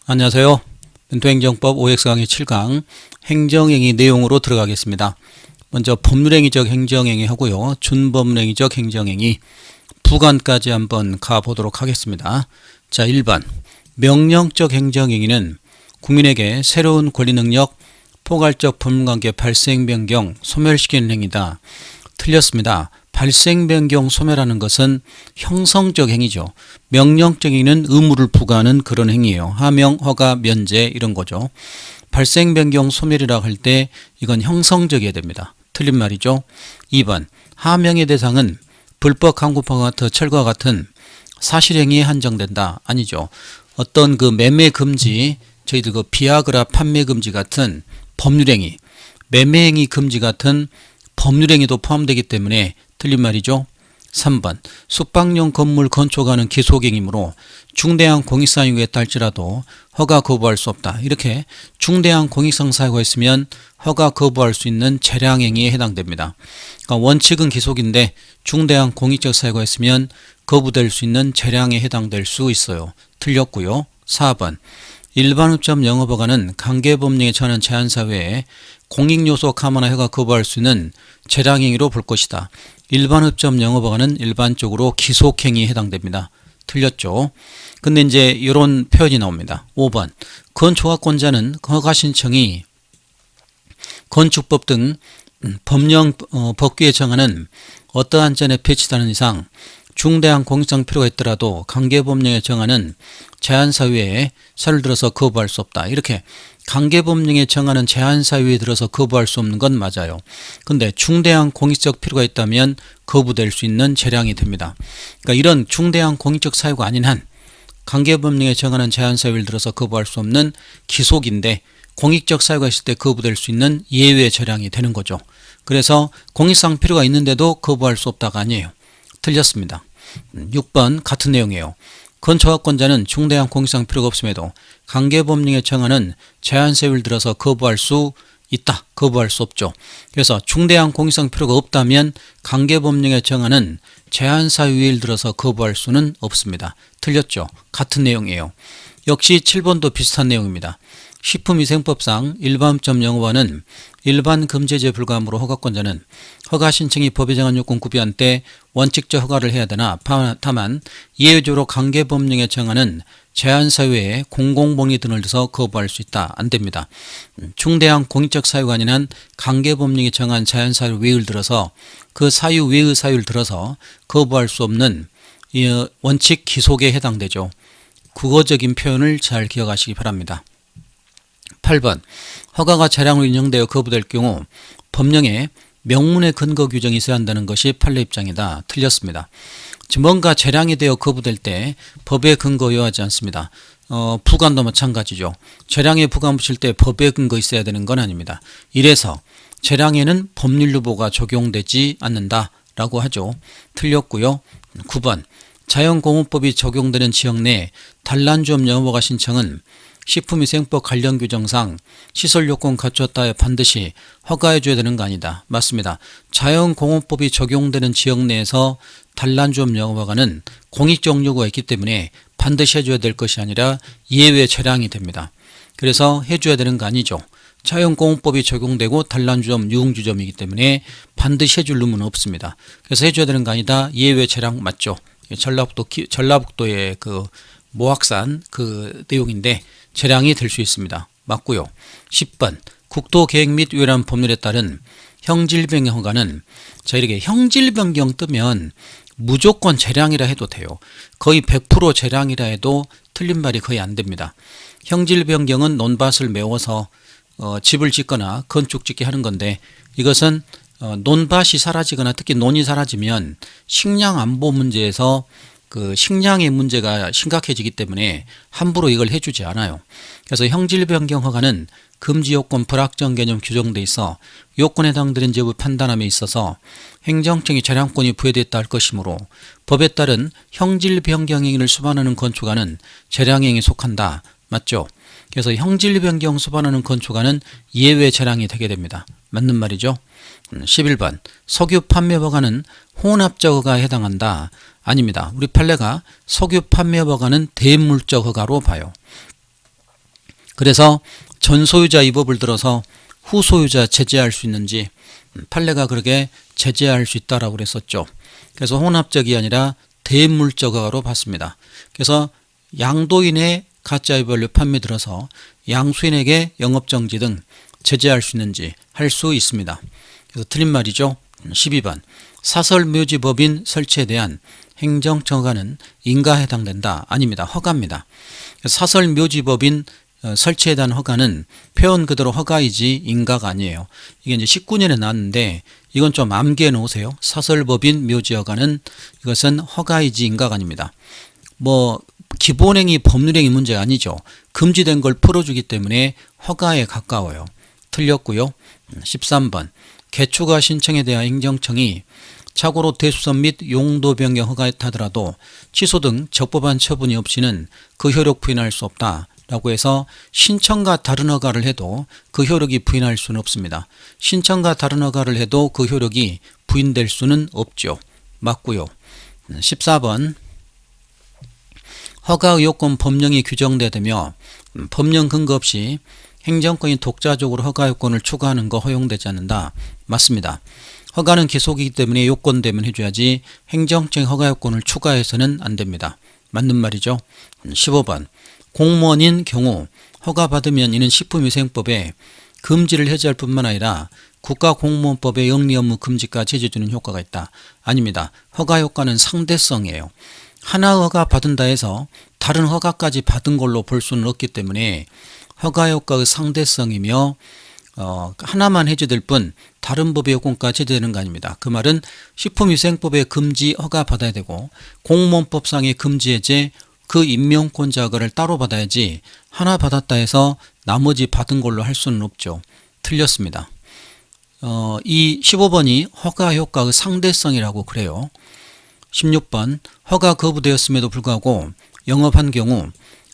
안녕하세요. 멘토행정법 OX 강의 7강 행정행위 내용으로 들어가겠습니다. 먼저 법률행위적 행정행위 하고요. 준법률행위적 행정행위 부관까지 한번 가보도록 하겠습니다. 자, 1번 명령적 행정행위는 국민에게 새로운 권리능력, 포괄적 법률관계 발생 변경, 소멸시키는 행위다. 틀렸습니다. 발생 변경 소멸하는 것은 형성적 행위죠. 명령적 행위는 의무를 부과하는 그런 행위예요. 하명, 허가, 면제 이런 거죠. 발생 변경 소멸이라고 할 때 이건 형성적이어야 됩니다. 틀린 말이죠. 2번 하명의 대상은 불법 강구법과 같은 철거와 같은 사실행위에 한정된다. 아니죠. 어떤 그 매매 금지, 저희들 그 비아그라 판매 금지 같은 법률행위, 매매행위 금지 같은 법률행위도 포함되기 때문에 틀린 말이죠. 3번 숙박용 건물 건축하는 기속행위이므로 중대한 공익상 사유에 따를지라도 허가 거부할 수 없다. 이렇게 중대한 공익상 사유가 있으면 허가 거부할 수 있는 재량행위에 해당됩니다. 그러니까 원칙은 기속인데 중대한 공익적 사유가 있으면 거부될 수 있는 재량에 해당될 수 있어요. 틀렸고요. 4번 일반업점 영업허가는 강제법령에 처하는 제한사회에 공익요소 감안하 허가 거부할 수 있는 재량행위로 볼 것이다. 일반업점 영업허가는 일반적으로 기속행위에 해당됩니다. 틀렸죠. 근데 이제 이런 표현이 나옵니다. 5번 건축학권자는 허가 신청이 건축법 등 법령 법규에 정하는 어떠한 전에 배치되는 이상 중대한 공익상 필요가 있더라도 강제법령에 정하는 제한사유에 사유를 들어서 거부할 수 없다. 이렇게 강제법령에 정하는 제한사유에 들어서 거부할 수 없는 건 맞아요. 근데 중대한 공익적 필요가 있다면 거부될 수 있는 재량이 됩니다. 그러니까 이런 중대한 공익적 사유가 아닌 한 강제법령에 정하는 제한사유를 들어서 거부할 수 없는 기속인데 공익적 사유가 있을 때 거부될 수 있는 예외 재량이 되는 거죠. 그래서 공익상 필요가 있는데도 거부할 수 없다가 아니에요. 틀렸습니다. 6번 같은 내용이에요. 건축학권자는 중대한 공익상 필요가 없음에도 강제법령에 정하는 제한사유를 들어서 거부할 수 있다. 거부할 수 없죠. 그래서 중대한 공익상 필요가 없다면 강제법령에 정하는 제한사유를 들어서 거부할 수는 없습니다. 틀렸죠. 같은 내용이에요. 역시 7번도 비슷한 내용입니다. 식품위생법상 일반업점 영업화는 일반 금지제에 불과하므로 허가권자는 허가 신청이 법에 정한 요건 구비한 때 원칙적 허가를 해야 되나 다만 예외적으로 강제법령에 정하는 제한사유에 공공복리 등을 들어서 거부할 수 있다. 안 됩니다. 중대한 공익적 사유가 아닌 한 강제법령이 정한 제한사유 외를 들어서 그 사유 외의 사유를 들어서 거부할 수 없는 원칙 기속에 해당되죠. 국어적인 표현을 잘 기억하시기 바랍니다. 8번 허가가 차량으로 인정되어 거부될 경우 법령에 명문의 근거 규정이 있어야 한다는 것이 판례 입장이다. 틀렸습니다. 뭔가 재량이 되어 거부될 때 법의 근거 요하지 않습니다. 부관도 마찬가지죠. 재량에 부관 붙일 때 법의 근거 있어야 되는 건 아닙니다. 이래서 재량에는 법률유보가 적용되지 않는다라고 하죠. 틀렸고요. 9번 자연공업법이 적용되는 지역 내 단란주업 영업허가 신청은 식품위생법 관련 규정상 시설요건 갖췄다에 반드시 허가해줘야 되는 거 아니다. 맞습니다. 자연공업법이 적용되는 지역 내에서 단란주업 영업허가는 공익적 요구가 있기 때문에 반드시 해줘야 될 것이 아니라 예외 재량이 됩니다. 그래서 해줘야 되는 거 아니죠. 자연공업법이 적용되고 단란주점, 유흥주점이기 때문에 반드시 해줄 의무는 없습니다. 그래서 해줘야 되는 거 아니다. 예외 재량 맞죠. 전라북도의 그 모악산 그 내용인데 재량이 될 수 있습니다. 맞고요. 10번 국토계획 및 유일한 법률에 따른 형질변경 허가는 자 이렇게 형질변경 뜨면 무조건 재량이라 해도 돼요. 거의 100% 재량이라 해도 틀린 말이 거의 안 됩니다. 형질변경은 논밭을 메워서 집을 짓거나 건축 짓게 하는 건데 이것은 논밭이 사라지거나 특히 논이 사라지면 식량 안보 문제에서 그 식량의 문제가 심각해지기 때문에 함부로 이걸 해주지 않아요. 그래서 형질변경 허가는 금지요건 불확정 개념 규정돼 있어 요건에 해당되는 여부 판단함에 있어서 행정청이 재량권이 부여됐다 할 것이므로 법에 따른 형질변경 행위를 수반하는 건축안은 재량행위에 속한다. 맞죠? 그래서 형질변경 수반하는 건축안은 예외 재량이 되게 됩니다. 맞는 말이죠. 11번 석유 판매 허가는 혼합적 허가에 해당한다. 아닙니다. 우리 판례가 석유 판매 허가는 대물적 허가로 봐요. 그래서 전 소유자 위법을 들어서 후소유자 제재할 수 있는지 판례가 그렇게 제재할 수 있다라고 그랬었죠. 그래서 혼합적이 아니라 대물적 허가로 봤습니다. 그래서 양도인의 가짜 위법을 판매 들어서 양수인에게 영업정지 등 제재할 수 있는지 할 수 있습니다. 그래서 틀린 말이죠. 12번 사설묘지법인 설치에 대한 행정처가는 인가에 해당된다. 아닙니다. 허가입니다. 사설묘지법인 설치에 대한 허가는 표현 그대로 허가이지 인가가 아니에요. 이게 이제 19년에 나왔는데 이건 좀 암기해 놓으세요. 사설법인 묘지허가는 이것은 허가이지 인가가 아닙니다. 뭐 기본행위 법률행위 문제가 아니죠. 금지된 걸 풀어주기 때문에 허가에 가까워요. 틀렸고요. 13번 개초가 신청에 대한 행정청이 착오로 대수선 및 용도 변경 허가하더라도 취소 등 적법한 처분이 없이는 그 효력 부인할 수 없다 라고 해서 신청과 다른 허가를 해도 그 효력이 부인할 수는 없습니다. 신청과 다른 허가를 해도 그 효력이 부인될 수는 없죠. 맞고요. 14번 허가 의혹권 법령이 규정되며 법령 근거 없이 행정권이 독자적으로 허가 요건을 추가하는 거 허용되지 않는다. 맞습니다. 허가는 기속이기 때문에 요건되면 해줘야지 행정적인 허가 요건을 추가해서는 안 됩니다. 맞는 말이죠. 15번 공무원인 경우 허가받으면 이는 식품위생법에 금지를 해제할 뿐만 아니라 국가공무원법에 영리업무 금지까지 해제해주는 효과가 있다. 아닙니다. 허가 효과는 상대성이에요. 하나 허가 받은다 해서 다른 허가까지 받은 걸로 볼 수는 없기 때문에 허가 효과의 상대성이며 하나만 해제될 뿐 다른 법의 요건까지 해제되는 거 아닙니다. 그 말은 식품위생법에 금지 허가 받아야 되고 공무원법상의 금지 해제 그 임명권자 허가를 따로 받아야지 하나 받았다 해서 나머지 받은 걸로 할 수는 없죠. 틀렸습니다. 이 15번이 허가 효과의 상대성이라고 그래요. 16번 허가 거부되었음에도 불구하고 영업한 경우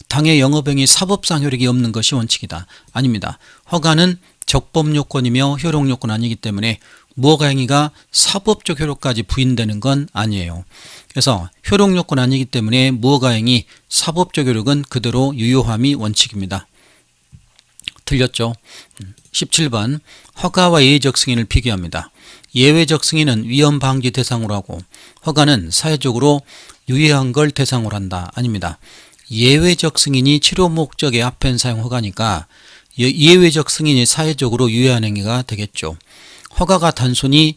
당해 영업행위 사법상 효력이 없는 것이 원칙이다. 아닙니다. 허가는 적법 요건이며 효력 요건 아니기 때문에 무허가 행위가 사법적 효력까지 부인되는 건 아니에요. 그래서 효력 요건 아니기 때문에 무허가 행위 사법적 효력은 그대로 유효함이 원칙입니다. 틀렸죠. 17번 허가와 예외적 승인을 비교합니다. 예외적 승인은 위험 방지 대상으로 하고 허가는 사회적으로 유해한 걸 대상으로 한다. 아닙니다. 예외적 승인이 치료 목적의 아편 사용 허가니까 예외적 승인이 사회적으로 유해한 행위가 되겠죠. 허가가 단순히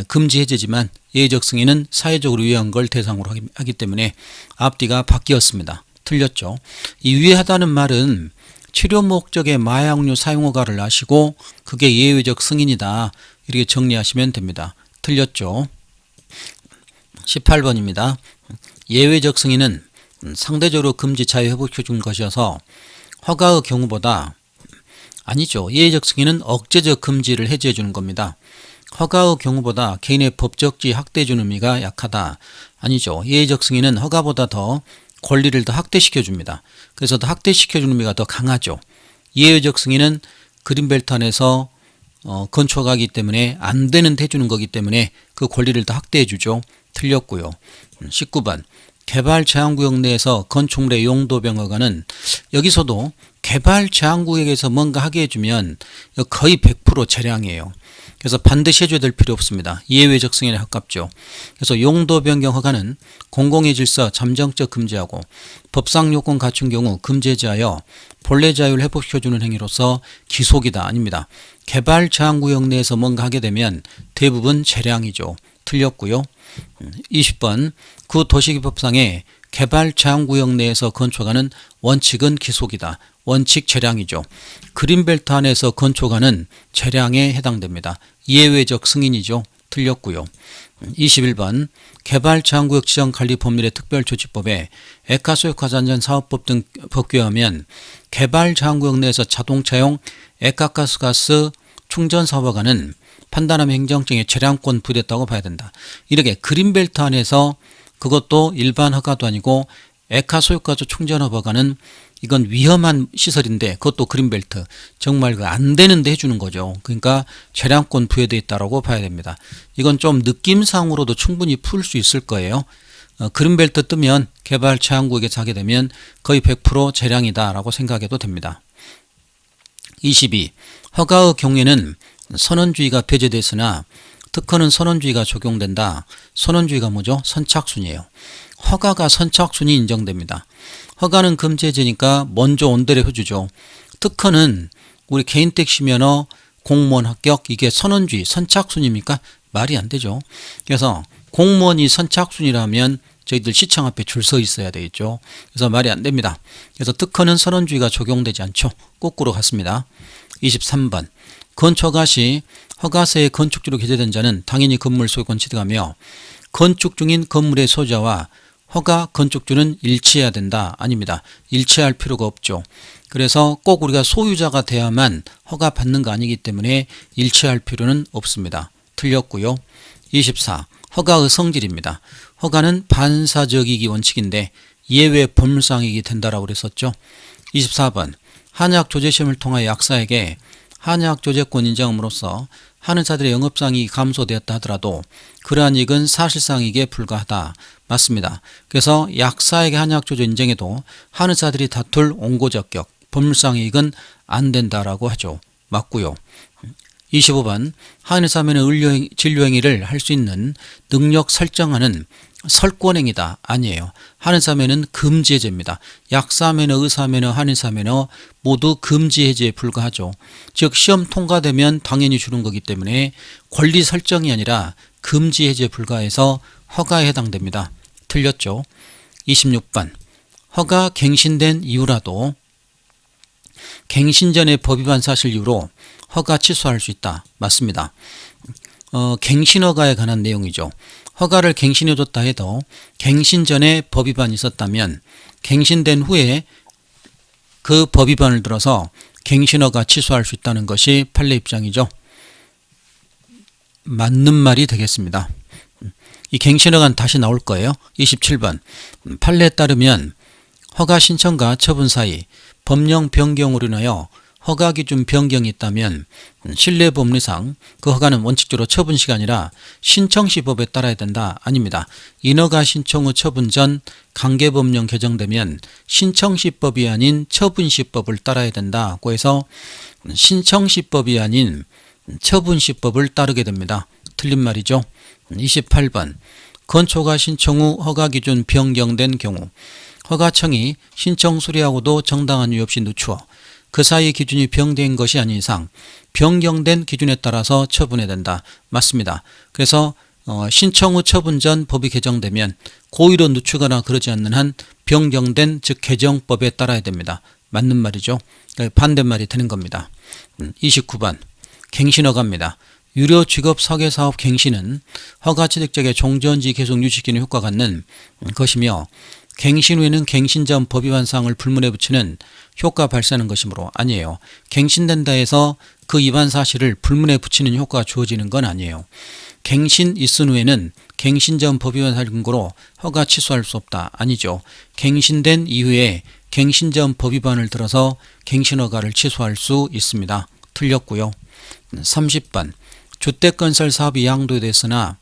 금지 해제지만 예외적 승인은 사회적으로 유해한 걸 대상으로 하기 때문에 앞뒤가 바뀌었습니다. 틀렸죠. 이 유해하다는 말은 치료 목적의 마약류 사용 허가를 아시고 그게 예외적 승인이다. 이렇게 정리하시면 됩니다. 틀렸죠. 18번입니다. 예외적 승인은 상대적으로 금지 자유 회복해 준 것이어서 허가의 경우보다 아니죠. 예외적 승인은 억제적 금지를 해제해 주는 겁니다. 허가의 경우보다 개인의 법적 지위 확대해 주는 의미가 약하다. 아니죠. 예외적 승인은 허가보다 더 권리를 더 확대시켜 줍니다. 그래서 더 확대시켜 주는 의미가 더 강하죠. 예외적 승인은 그린벨트 안에서 건축하기 때문에 안 되는 데 해주는 거기 때문에 그 권리를 더 확대해 주죠. 틀렸고요. 19번 개발 제한구역 내에서 건축물의 용도 변경허가는 여기서도 개발 제한구역에서 뭔가 하게 해주면 거의 100% 재량이에요. 그래서 반드시 해줘야 될 필요 없습니다. 예외적 승인에 가깝죠. 그래서 용도 변경 허가는 공공의 질서 잠정적 금지하고 법상 요건 갖춘 경우 금지 해제하여 본래 자유를 회복시켜주는 행위로서 기속이다. 아닙니다. 개발 제한구역 내에서 뭔가 하게 되면 대부분 재량이죠. 틀렸고요. 20번 그 도시계획법상의 개발 제한구역 내에서 건축하는 원칙은 기속이다. 원칙 재량이죠. 그린벨트 안에서 건축하는 재량에 해당됩니다. 예외적 승인이죠. 틀렸고요. 21번 개발 제한구역 지정관리법률의 특별조치법에 액화수역화산전사업법 등 법규에 하면 개발 제한구역 내에서 자동차용 액화가스 충전사업허가는 판단하면 행정청에 재량권 부여됐다고 봐야 된다. 이렇게 그린벨트 안에서 그것도 일반 허가도 아니고 액화소유가조 충전허가는 이건 위험한 시설인데 그것도 그린벨트 정말 안 되는데 해주는 거죠. 그러니까 재량권 부여되어 있다고 봐야 됩니다. 이건 좀 느낌상으로도 충분히 풀 수 있을 거예요. 그린벨트 뜨면 개발 제한구역에 자게 되면 거의 100% 재량이다 라고 생각해도 됩니다. 22. 허가의 경우에는 선언주의가 배제됐으나 특허는 선언주의가 적용된다. 선언주의가 뭐죠? 선착순이에요. 허가가 선착순이 인정됩니다. 허가는 금지해제니까 먼저 온달의 효주죠. 특허는 우리 개인 택시 면허, 공무원 합격, 이게 선언주의, 선착순입니까? 말이 안 되죠. 그래서 공무원이 선착순이라면 저희들 시청 앞에 줄 서 있어야 되겠죠. 그래서 말이 안 됩니다. 그래서 특허는 선언주의가 적용되지 않죠. 거꾸로 갔습니다. 23번. 건축허가 시 허가세의 건축주로 기재된 자는 당연히 건물 소유권 취득하며 건축 중인 건물의 소유자와 허가 건축주는 일치해야 된다. 아닙니다. 일치할 필요가 없죠. 그래서 꼭 우리가 소유자가 돼야만 허가 받는 거 아니기 때문에 일치할 필요는 없습니다. 틀렸고요. 24. 허가의 성질입니다. 허가는 반사적이기 원칙인데 예외 법률상이기 된다라고 그랬었죠. 24번. 한약 조제시험을 통하여 약사에게 한약 조제권 인정함으로써 하는 자들의 영업상이 감소되었다 하더라도 그러한 이익은 사실상이익에 불과하다. 맞습니다. 그래서 약사에게 한약 조제 인정해도 하는 자들이 다툴 원고적격, 법률상 이익은 안 된다라고 하죠. 맞고요. 25번. 한의사면의 진료행위를 할 수 있는 능력 설정하는 설권행위다. 아니에요. 한의사면은 금지해제입니다. 약사면허, 의사면허, 한의사면허 모두 금지해제에 불과하죠. 즉 시험 통과되면 당연히 주는 거기 때문에 권리 설정이 아니라 금지해제에 불과해서 허가에 해당됩니다. 틀렸죠. 26번. 허가 갱신된 이유라도 갱신 전에 법 위반 사실 이유로 허가 취소할 수 있다. 맞습니다. 갱신허가에 관한 내용이죠. 허가를 갱신해줬다 해도 갱신 전에 법 위반이 있었다면 갱신된 후에 그 법 위반을 들어서 갱신허가 취소할 수 있다는 것이 판례 입장이죠. 맞는 말이 되겠습니다. 이 갱신허가는 다시 나올 거예요. 27번. 판례에 따르면 허가 신청과 처분 사이 법령 변경으로 인하여 허가 기준 변경이 있다면 신뢰법리상 그 허가는 원칙적으로 처분시가 아니라 신청시법에 따라야 된다. 아닙니다. 인허가 신청 후 처분 전 관계법령 개정되면 신청시법이 아닌 처분시법을 따라야 된다고 해서 신청시법이 아닌 처분시법을 따르게 됩니다. 틀린 말이죠. 28번. 건축허가 신청 후 허가 기준 변경된 경우 허가청이 신청 수리하고도 정당한 이유 없이 늦추어 그 사이 기준이 변경된 것이 아닌 이상 변경된 기준에 따라서 처분해야 된다. 맞습니다. 그래서 신청 후 처분 전 법이 개정되면 고의로 늦추거나 그러지 않는 한 변경된 즉 개정법에 따라야 됩니다. 맞는 말이죠. 반대말이 되는 겁니다. 29번. 갱신허가입니다. 유료 직업 설계사업 갱신은 허가 취득자에게 종전지 계속 유지시키는 효과가 갖는 것이며 갱신 후에는 갱신 전 법 위반 사항을 불문에 붙이는 효과 발생하는 것이므로 아니에요. 갱신된다 해서 그 위반 사실을 불문에 붙이는 효과가 주어지는 건 아니에요. 갱신 있은 후에는 갱신 전 법 위반 사실 근거로 허가 취소할 수 없다. 아니죠. 갱신된 이후에 갱신 전 법 위반을 들어서 갱신 허가를 취소할 수 있습니다. 틀렸고요. 30번. 주택건설 사업이 양도됐으나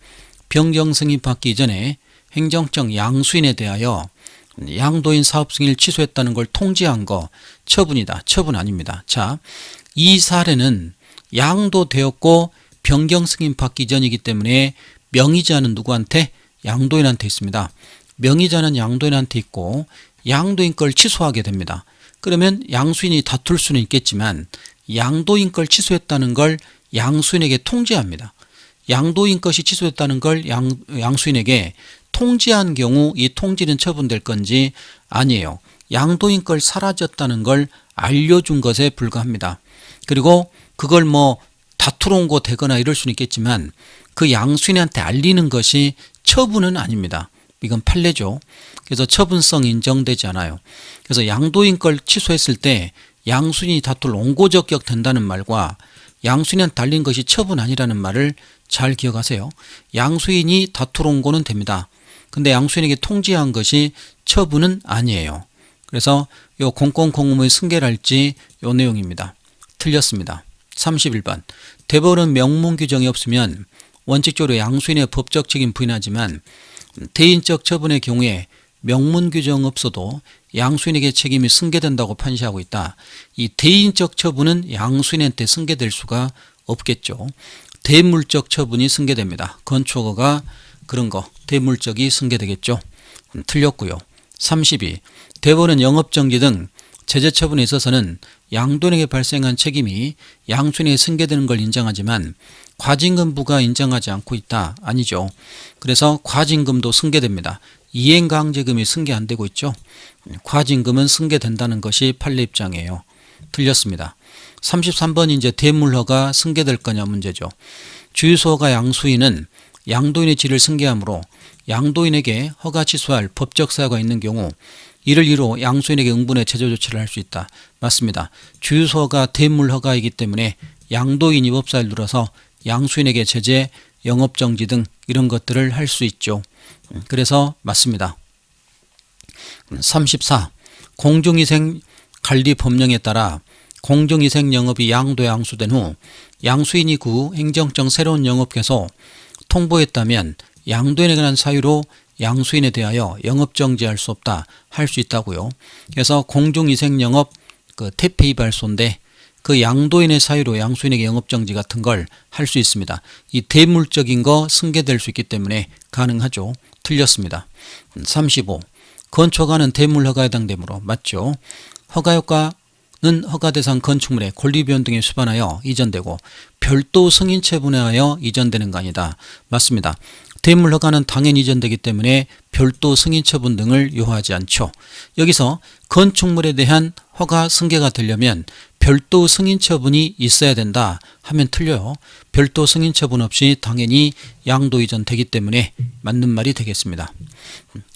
변경 승인 받기 이전에 행정적 양수인에 대하여 양도인 사업 승인을 취소했다는 걸 통지한 거 처분이다. 처분 아닙니다. 자, 이 사례는 양도되었고 변경 승인 받기 전이기 때문에 명의자는 누구한테? 양도인한테 있습니다. 명의자는 양도인한테 있고 양도인 걸 취소하게 됩니다. 그러면 양수인이 다툴 수는 있겠지만 양도인 걸 취소했다는 걸 양수인에게 통지합니다. 양도인 것이 취소됐다는 걸 양수인에게 통지한 경우 이 통지는 처분될 건지 아니에요. 양도인 걸 사라졌다는 걸 알려준 것에 불과합니다. 그리고 그걸 뭐 다투러 온 거 되거나 이럴 수는 있겠지만 그 양수인한테 알리는 것이 처분은 아닙니다. 이건 판례죠. 그래서 처분성 인정되지 않아요. 그래서 양도인 걸 취소했을 때 양수인이 다툴 원고적격 된다는 말과 양수인한테 알린 것이 처분 아니라는 말을 잘 기억하세요. 양수인이 다투러 온 거는 됩니다. 근데 양수인에게 통지한 것이 처분은 아니에요. 그래서 요 공공공무의 승계랄지 요 내용입니다. 틀렸습니다. 31번. 대법원은 명문 규정이 없으면 원칙적으로 양수인의 법적 책임 부인하지만 대인적 처분의 경우에 명문 규정 없어도 양수인에게 책임이 승계된다고 판시하고 있다. 이 대인적 처분은 양수인한테 승계될 수가 없겠죠. 대물적 처분이 승계됩니다. 건축허가 그런 거 대물적이 승계되겠죠. 틀렸고요. 32. 대법원은 영업정지 등 제재처분에 있어서는 양도인에게 발생한 책임이 양수인에게 승계되는 걸 인정하지만 과징금부가 인정하지 않고 있다. 아니죠. 그래서 과징금도 승계됩니다. 이행강제금이 승계 안 되고 있죠. 과징금은 승계된다는 것이 판례 입장이에요. 틀렸습니다. 33번 이제 대물허가 승계될 거냐 문제죠. 주유소허가 양수인은 양도인의 지를 승계하므로 양도인에게 허가 취소할 법적 사유가 있는 경우 이를 이유로 양수인에게 응분의 제재 조치를 할 수 있다. 맞습니다. 주유소가 대물허가이기 때문에 양도인이 법사를 눌러서 양수인에게 제재, 영업정지 등 이런 것들을 할 수 있죠. 그래서 맞습니다. 34. 공중위생관리법령에 따라 공중위생 영업이 양도에 항수된 후 양수인이 그 행정적 새로운 영업 개소 통보했다면 양도인에 관한 사유로 양수인에 대하여 영업정지할 수 없다. 할 수 있다고요. 그래서 공중위생영업 태폐이발소인데 그 양도인의 사유로 양수인에게 영업정지 같은 걸 할 수 있습니다. 이 대물적인 거 승계될 수 있기 때문에 가능하죠. 틀렸습니다. 35. 건축허가는 대물허가에 해당되므로 맞죠. 허가효과는 허가대상 건축물의 권리비용 등에 수반하여 이전되고 별도 승인처분에 하여 이전되는 거 아니다. 맞습니다. 대물허가는 당연히 이전되기 때문에 별도 승인처분 등을 요하지 않죠. 여기서 건축물에 대한 허가 승계가 되려면 별도 승인처분이 있어야 된다 하면 틀려요. 별도 승인처분 없이 당연히 양도 이전되기 때문에 맞는 말이 되겠습니다.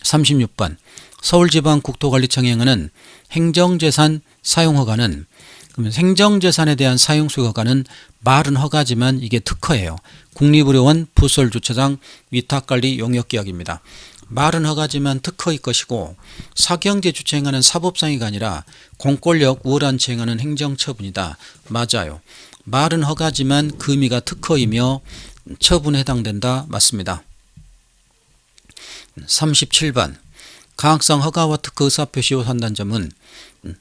36번 서울지방국토관리청이 행하는 행정재산 사용허가는 그러면 행정재산에 대한 사용수요 허가는 말은 허가지만 이게 특허예요. 국립의료원 부설주차장 위탁관리 용역계약입니다. 말은 허가지만 특허일 것이고 사경제 주체 행하는 사법상의가 아니라 공권력 우월한체 행하는 행정처분이다. 맞아요. 말은 허가지만 그 의미가 특허이며 처분에 해당된다. 맞습니다. 37번 가학상 허가와 특허 의사표시 요소한다는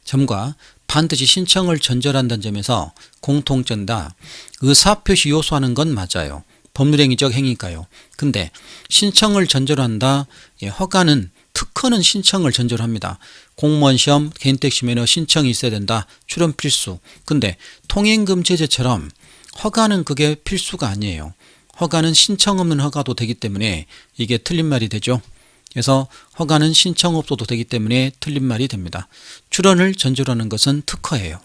점과 반드시 신청을 전제한다는 점에서 공통점이다. 의사표시 요소하는 건 맞아요. 법률행위적 행위니까요. 근데 신청을 전제로 한다. 허가는 특허는 신청을 전제로 합니다. 공무원 시험, 개인택시 면허 신청이 있어야 된다. 출연 필수. 근데 통행금 제재처럼 허가는 그게 필수가 아니에요. 허가는 신청 없는 허가도 되기 때문에 이게 틀린 말이 되죠. 그래서 허가는 신청 없어도 되기 때문에 틀린 말이 됩니다. 출원을 전제로 하는 것은 특허예요.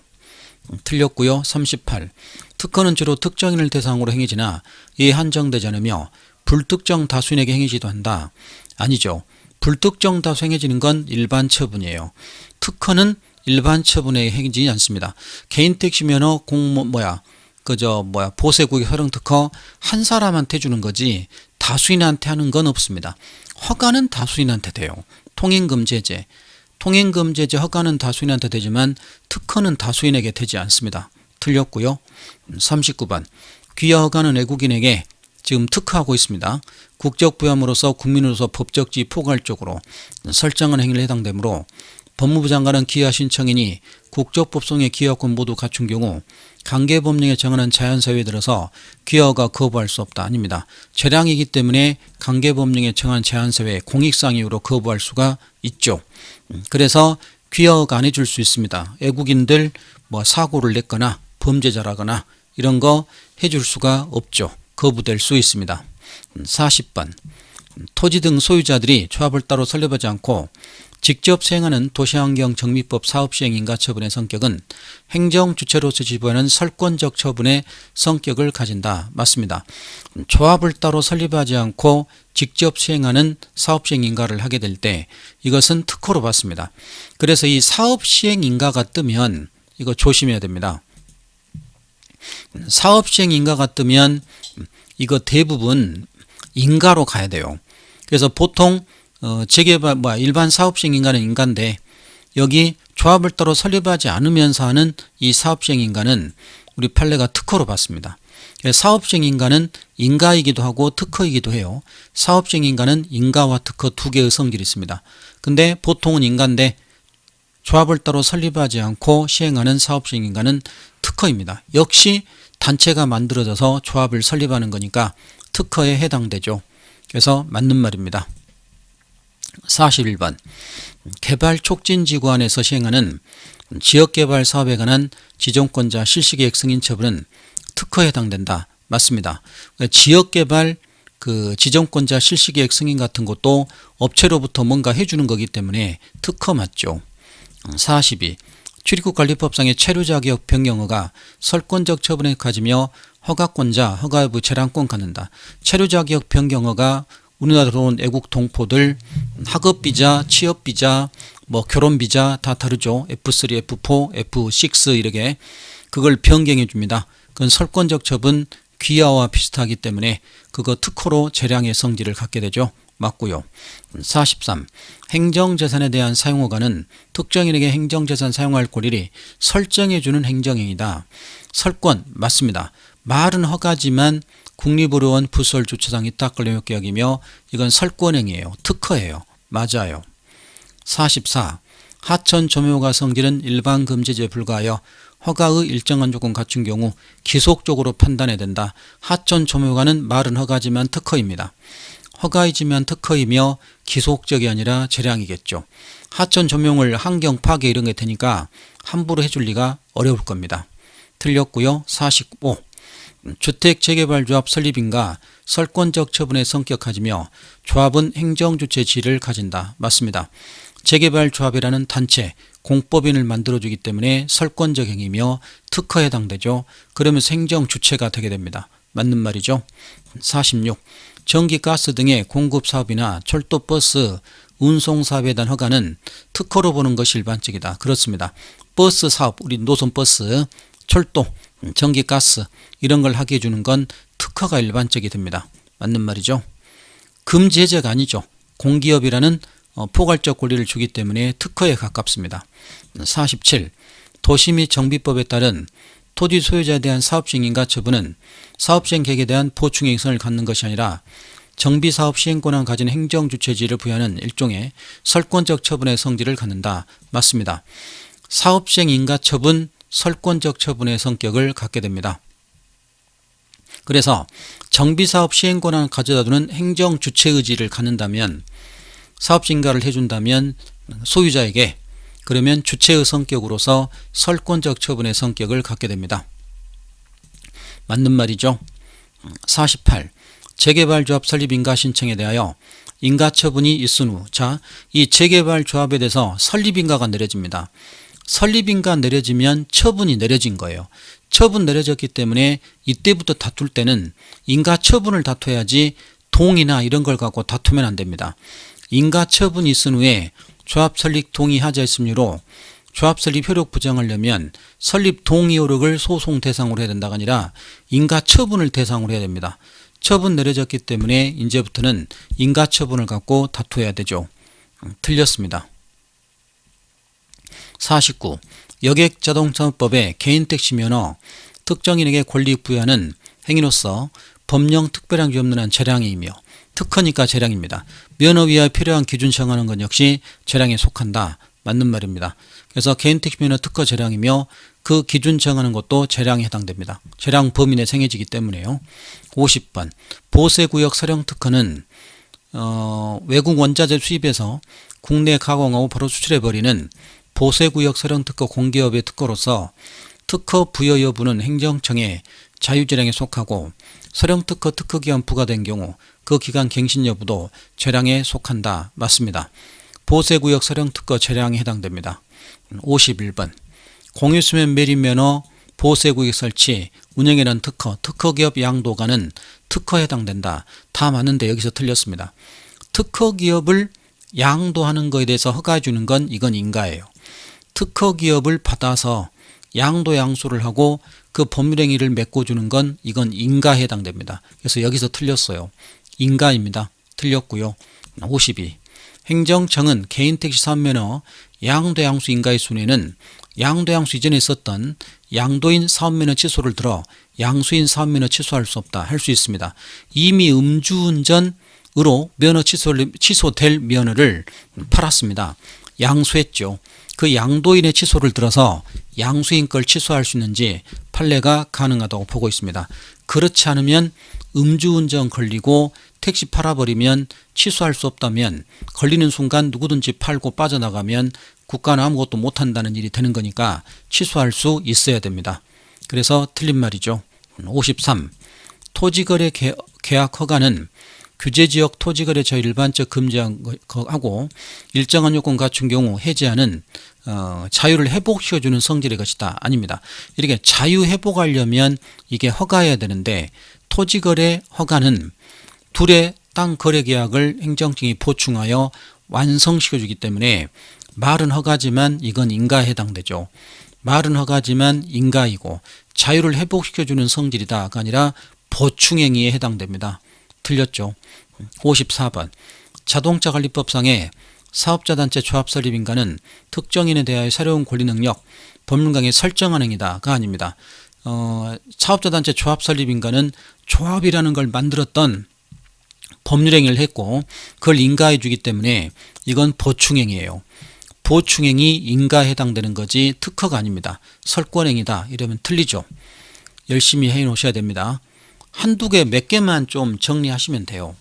틀렸고요. 38. 특허는 주로 특정인을 대상으로 행해지나 이에 한정되지 않으며 불특정 다수인에게 행해지도 한다. 아니죠. 불특정 다수 행해지는 건 일반 처분이에요. 특허는 일반 처분에 행해지지 않습니다. 개인택시 면허 보세국의 허용특허 한 사람한테 주는 거지 다수인한테 하는 건 없습니다. 허가는 다수인한테 돼요. 통행금 제재. 통행금 제재 허가는 다수인한테 되지만 특허는 다수인에게 되지 않습니다. 틀렸고요. 39번 귀화 허가는 외국인에게 지금 특허하고 있습니다. 국적부여함으로써 국민으로서 법적지 포괄적으로 설정한 행위를 해당되므로 법무부 장관은 귀화 신청인이 국적법성의 귀화권 모두 갖춘 경우 관계법령에 정하는 자연사유에 들어서 귀화가 거부할 수 없다. 아닙니다. 재량이기 때문에 관계법령에 정한 제한사유에 공익상 이유로 거부할 수가 있죠. 그래서 귀화가 안 해줄 수 있습니다. 외국인들 사고를 냈거나 범죄자라거나 이런 거 해줄 수가 없죠. 거부될 수 있습니다. 40번 토지 등 소유자들이 조합을 따로 설립하지 않고 직접 수행하는 도시환경정비법 사업시행 인가처분의 성격은 행정주체로서 지부하는 설권적 처분의 성격을 가진다. 맞습니다. 조합을 따로 설립하지 않고 직접 수행하는 사업시행 인가를 하게 될 때 이것은 특허로 받습니다. 그래서 이 사업시행 인가가 뜨면 이거 조심해야 됩니다. 사업시행 인가가 뜨면 이거 대부분 인가로 가야 돼요. 그래서 보통 재개발 일반 사업시행 인가는 인가인데 여기 조합을 따로 설립하지 않으면서 하는 이 사업시행 인가는 우리 판례가 특허로 받습니다. 사업시행 인가는 인가이기도 하고 특허이기도 해요. 사업시행 인가는 인가와 특허 두 개의 성질이 있습니다. 근데 보통은 인가인데 조합을 따로 설립하지 않고 시행하는 사업시행인가는 특허입니다. 역시 단체가 만들어져서 조합을 설립하는 거니까 특허에 해당되죠. 그래서 맞는 말입니다. 41번 개발촉진지구 안에서 시행하는 지역개발 사업에 관한 지정권자 실시계획 승인 처분은 특허에 해당된다. 맞습니다. 지역개발 지정권자 실시계획 승인 같은 것도 업체로부터 뭔가 해주는 거기 때문에 특허 맞죠. 42. 출입국관리법상의 체류자격 변경허가 설권적 처분에 가지며 허가권자 허가 여부 재량권 갖는다. 체류자격 변경허가 우리나라로 들어온 애국 동포들 학업비자, 취업비자, 결혼비자 다 다르죠. F3, F4, F6 이렇게 그걸 변경해 줍니다. 그건 설권적 처분 귀하와 비슷하기 때문에 그거 특허로 재량의 성질을 갖게 되죠. 맞고요. 43. 행정재산에 대한 사용허가는 특정인에게 행정재산 사용할 권리를 설정해 주는 행정행위다. 설권 맞습니다. 말은 허가지만 국립의료원 부설 주차장이 딱 걸려있게 여기며 이건 설권행위예요. 특허예요. 맞아요. 44. 하천 조묘허가 성질은 일반 금지제에 불과하여 허가의 일정한 조건 갖춘 경우 기속적으로 판단해야 된다. 하천 조묘허가는 말은 허가지만 특허입니다. 허가이지만 특허이며 기속적이 아니라 재량이겠죠. 하천 조명을 환경 파괴 이런 게 되니까 함부로 해줄 리가 어려울 겁니다. 틀렸고요. 45. 주택재개발조합 설립인가 설권적 처분의 성격 가지며 조합은 행정주체 지위를 가진다. 맞습니다. 재개발조합이라는 단체 공법인을 만들어주기 때문에 설권적 행위며 특허에 해당되죠. 그러면서 행정주체가 되게 됩니다. 맞는 말이죠. 46. 전기, 가스 등의 공급사업이나 철도버스, 운송사업에 대한 허가는 특허로 보는 것이 일반적이다. 그렇습니다. 버스 사업, 우리 노선버스, 철도, 전기, 가스 이런 걸 하게 해주는 건 특허가 일반적이 됩니다. 맞는 말이죠. 금지 해제가 아니죠. 공기업이라는 포괄적 권리를 주기 때문에 특허에 가깝습니다. 47. 도시 및 정비법에 따른 토지 소유자에 대한 사업시행인가 처분은 사업시행 계획에 대한 보충행성을 갖는 것이 아니라 정비사업 시행권을 가진 행정주체지를 부여하는 일종의 설권적 처분의 성질을 갖는다. 맞습니다. 사업시행인가 처분, 설권적 처분의 성격을 갖게 됩니다. 그래서 정비사업 시행권을 가져다 두는 행정주체의지를 갖는다면 사업시행인가를 해준다면 소유자에게 그러면 주체의 성격으로서 설권적 처분의 성격을 갖게 됩니다. 맞는 말이죠. 48. 재개발조합 설립인가 신청에 대하여 인가처분이 있은 후 이 재개발조합에 대해서 설립인가가 내려집니다. 설립인가 내려지면 처분이 내려진 거예요. 처분 내려졌기 때문에 이때부터 다툴 때는 인가처분을 다퉈야지 동의나 이런 걸 갖고 다투면 안 됩니다. 인가처분이 있은 후에 조합 설립 동의 하자 있음으로 조합 설립 효력 부정하려면 설립 동의 효력을 소송 대상으로 해야 된다가 아니라 인가처분을 대상으로 해야 됩니다. 처분 내려졌기 때문에 이제부터는 인가처분을 갖고 다투어야 되죠. 틀렸습니다. 49. 여객자동차법의 개인택시 면허 특정인에게 권리 부여하는 행위로서 법령 특별한 없는 한 재량이며 특허니까 재량입니다. 면허 위에 필요한 기준 정하는 건 역시 재량에 속한다. 맞는 말입니다. 그래서 개인택시 면허 특허 재량이며 그 기준 정하는 것도 재량에 해당됩니다. 재량 범위 내 생해지기 때문에요. 50번 보세구역 서령 특허는 외국 원자재 수입해서 국내 가공하고 바로 수출해버리는 보세구역 서령 특허 공기업의 특허로서 특허 부여 여부는 행정청의 자유재량에 속하고 서령특허 특허기간 부과된 경우 그 기간 갱신 여부도 재량에 속한다. 맞습니다. 보세구역 서령특허 재량에 해당됩니다. 51번 공유수면 매립면허 보세구역 설치 운영이라는 특허 특허기업 양도가는 특허에 해당된다. 다 맞는데 여기서 틀렸습니다. 특허기업을 양도하는 것에 대해서 허가해 주는 건 이건 인가예요. 특허기업을 받아서 양도 양수를 하고 그 법률행위를 메꿔주는 건 이건 인가에 해당됩니다. 그래서 여기서 틀렸어요. 인가입니다. 틀렸고요. 52. 행정청은 개인택시 사업면허 양도 양수 인가의 순위는 양도 양수 이전에 있었던 양도인 사업면허 취소를 들어 양수인 사업면허 취소할 수 없다. 할 수 있습니다. 이미 음주운전으로 면허 취소될 면허를 팔았습니다. 양수했죠. 그 양도인의 취소를 들어서 양수인 걸 취소할 수 있는지 판례가 가능하다고 보고 있습니다. 그렇지 않으면 음주운전 걸리고 택시 팔아버리면 취소할 수 없다면 걸리는 순간 누구든지 팔고 빠져나가면 국가는 아무것도 못한다는 일이 되는 거니까 취소할 수 있어야 됩니다. 그래서 틀린 말이죠. 53. 토지거래 계약 허가는 규제지역 토지거래처 일반적 금지하고 일정한 요건 갖춘 경우 해제하는 자유를 회복시켜주는 성질의 것이다. 아닙니다. 이렇게 자유 회복하려면 이게 허가해야 되는데 토지거래 허가는 둘의 땅 거래 계약을 행정청이 보충하여 완성시켜주기 때문에 말은 허가지만 이건 인가에 해당되죠. 말은 허가지만 인가이고 자유를 회복시켜주는 성질이다가 아니라 보충행위에 해당됩니다. 틀렸죠. 54번 자동차관리법상의 사업자단체 조합 설립 인가는 특정인에 대하여 새로운 권리 능력 법률강에 설정한 행위다가 아닙니다. 사업자단체 조합 설립 인가는 조합이라는 걸 만들었던 법률행위를 했고 그걸 인가해 주기 때문에 이건 보충행위예요. 보충행위 인가에 해당되는 거지 특허가 아닙니다. 설권행위다 이러면 틀리죠. 열심히 해 놓으셔야 됩니다. 한두 개 몇 개만 좀 정리하시면 돼요.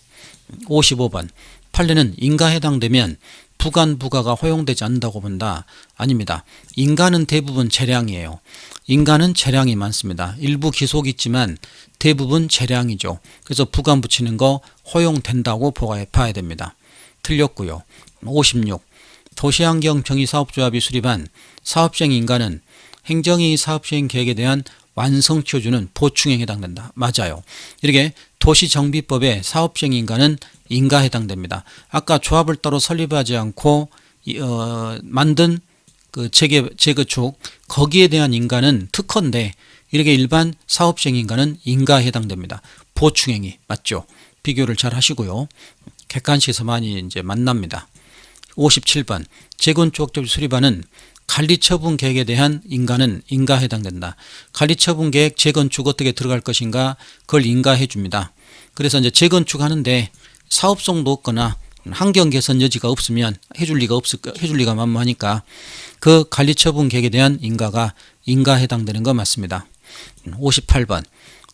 55번 판례는 인가에 해당되면 부관부가가 허용되지 않는다고 본다. 아닙니다. 인가는 대부분 재량이에요. 인가는 재량이 많습니다. 일부 기속이 있지만 대부분 재량이죠. 그래서 부관 붙이는 거 허용된다고 봐야 됩니다. 틀렸고요. 56. 도시환경정의사업조합이 수립한 사업시행 인가는 행정이 사업시행 계획에 대한 완성시켜주는 보충행위에 해당된다. 맞아요. 이렇게 도시정비법의 사업시행 인가는 인가에 해당됩니다. 아까 조합을 따로 설립하지 않고 만든 그 재건축 거기에 대한 인가는 특허인데 이렇게 일반 사업시행 인가는 인가에 해당됩니다. 보충행위 맞죠? 비교를 잘 하시고요. 객관식에서 많이 이제 만납니다. 57번 재건축업체 수립하는 관리처분 계획에 대한 인가는 인가에 해당된다. 관리처분 계획 재건축 어떻게 들어갈 것인가 그걸 인가해 줍니다. 그래서 이제 재건축 하는데 사업성도 없거나 환경 개선 여지가 없으면 해줄 리가 만무하니까 그 관리처분 계획에 대한 인가가 인가에 해당되는 거 맞습니다. 58번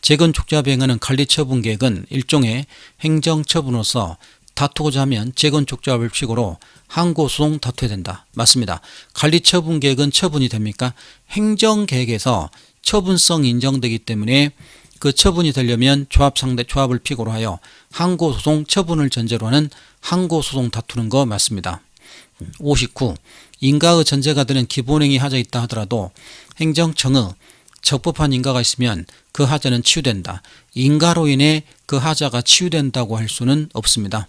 재건축자 비행하는 관리처분 계획은 일종의 행정처분으로서 다투고자 하면 재건축자업을 필요로 항고소송 다투어야 된다. 맞습니다. 관리처분 계획은 처분이 됩니까? 행정계획에서 처분성이 인정되기 때문에 그 처분이 되려면 조합을 필요로 하여 항고소송 처분을 전제로 하는 항고소송 다투는 거 맞습니다. 59. 인가의 전제가 되는 기본행위 하자 있다 하더라도 행정청의 적법한 인가가 있으면 그 하자는 치유된다. 인가로 인해 그 하자가 치유된다고 할 수는 없습니다.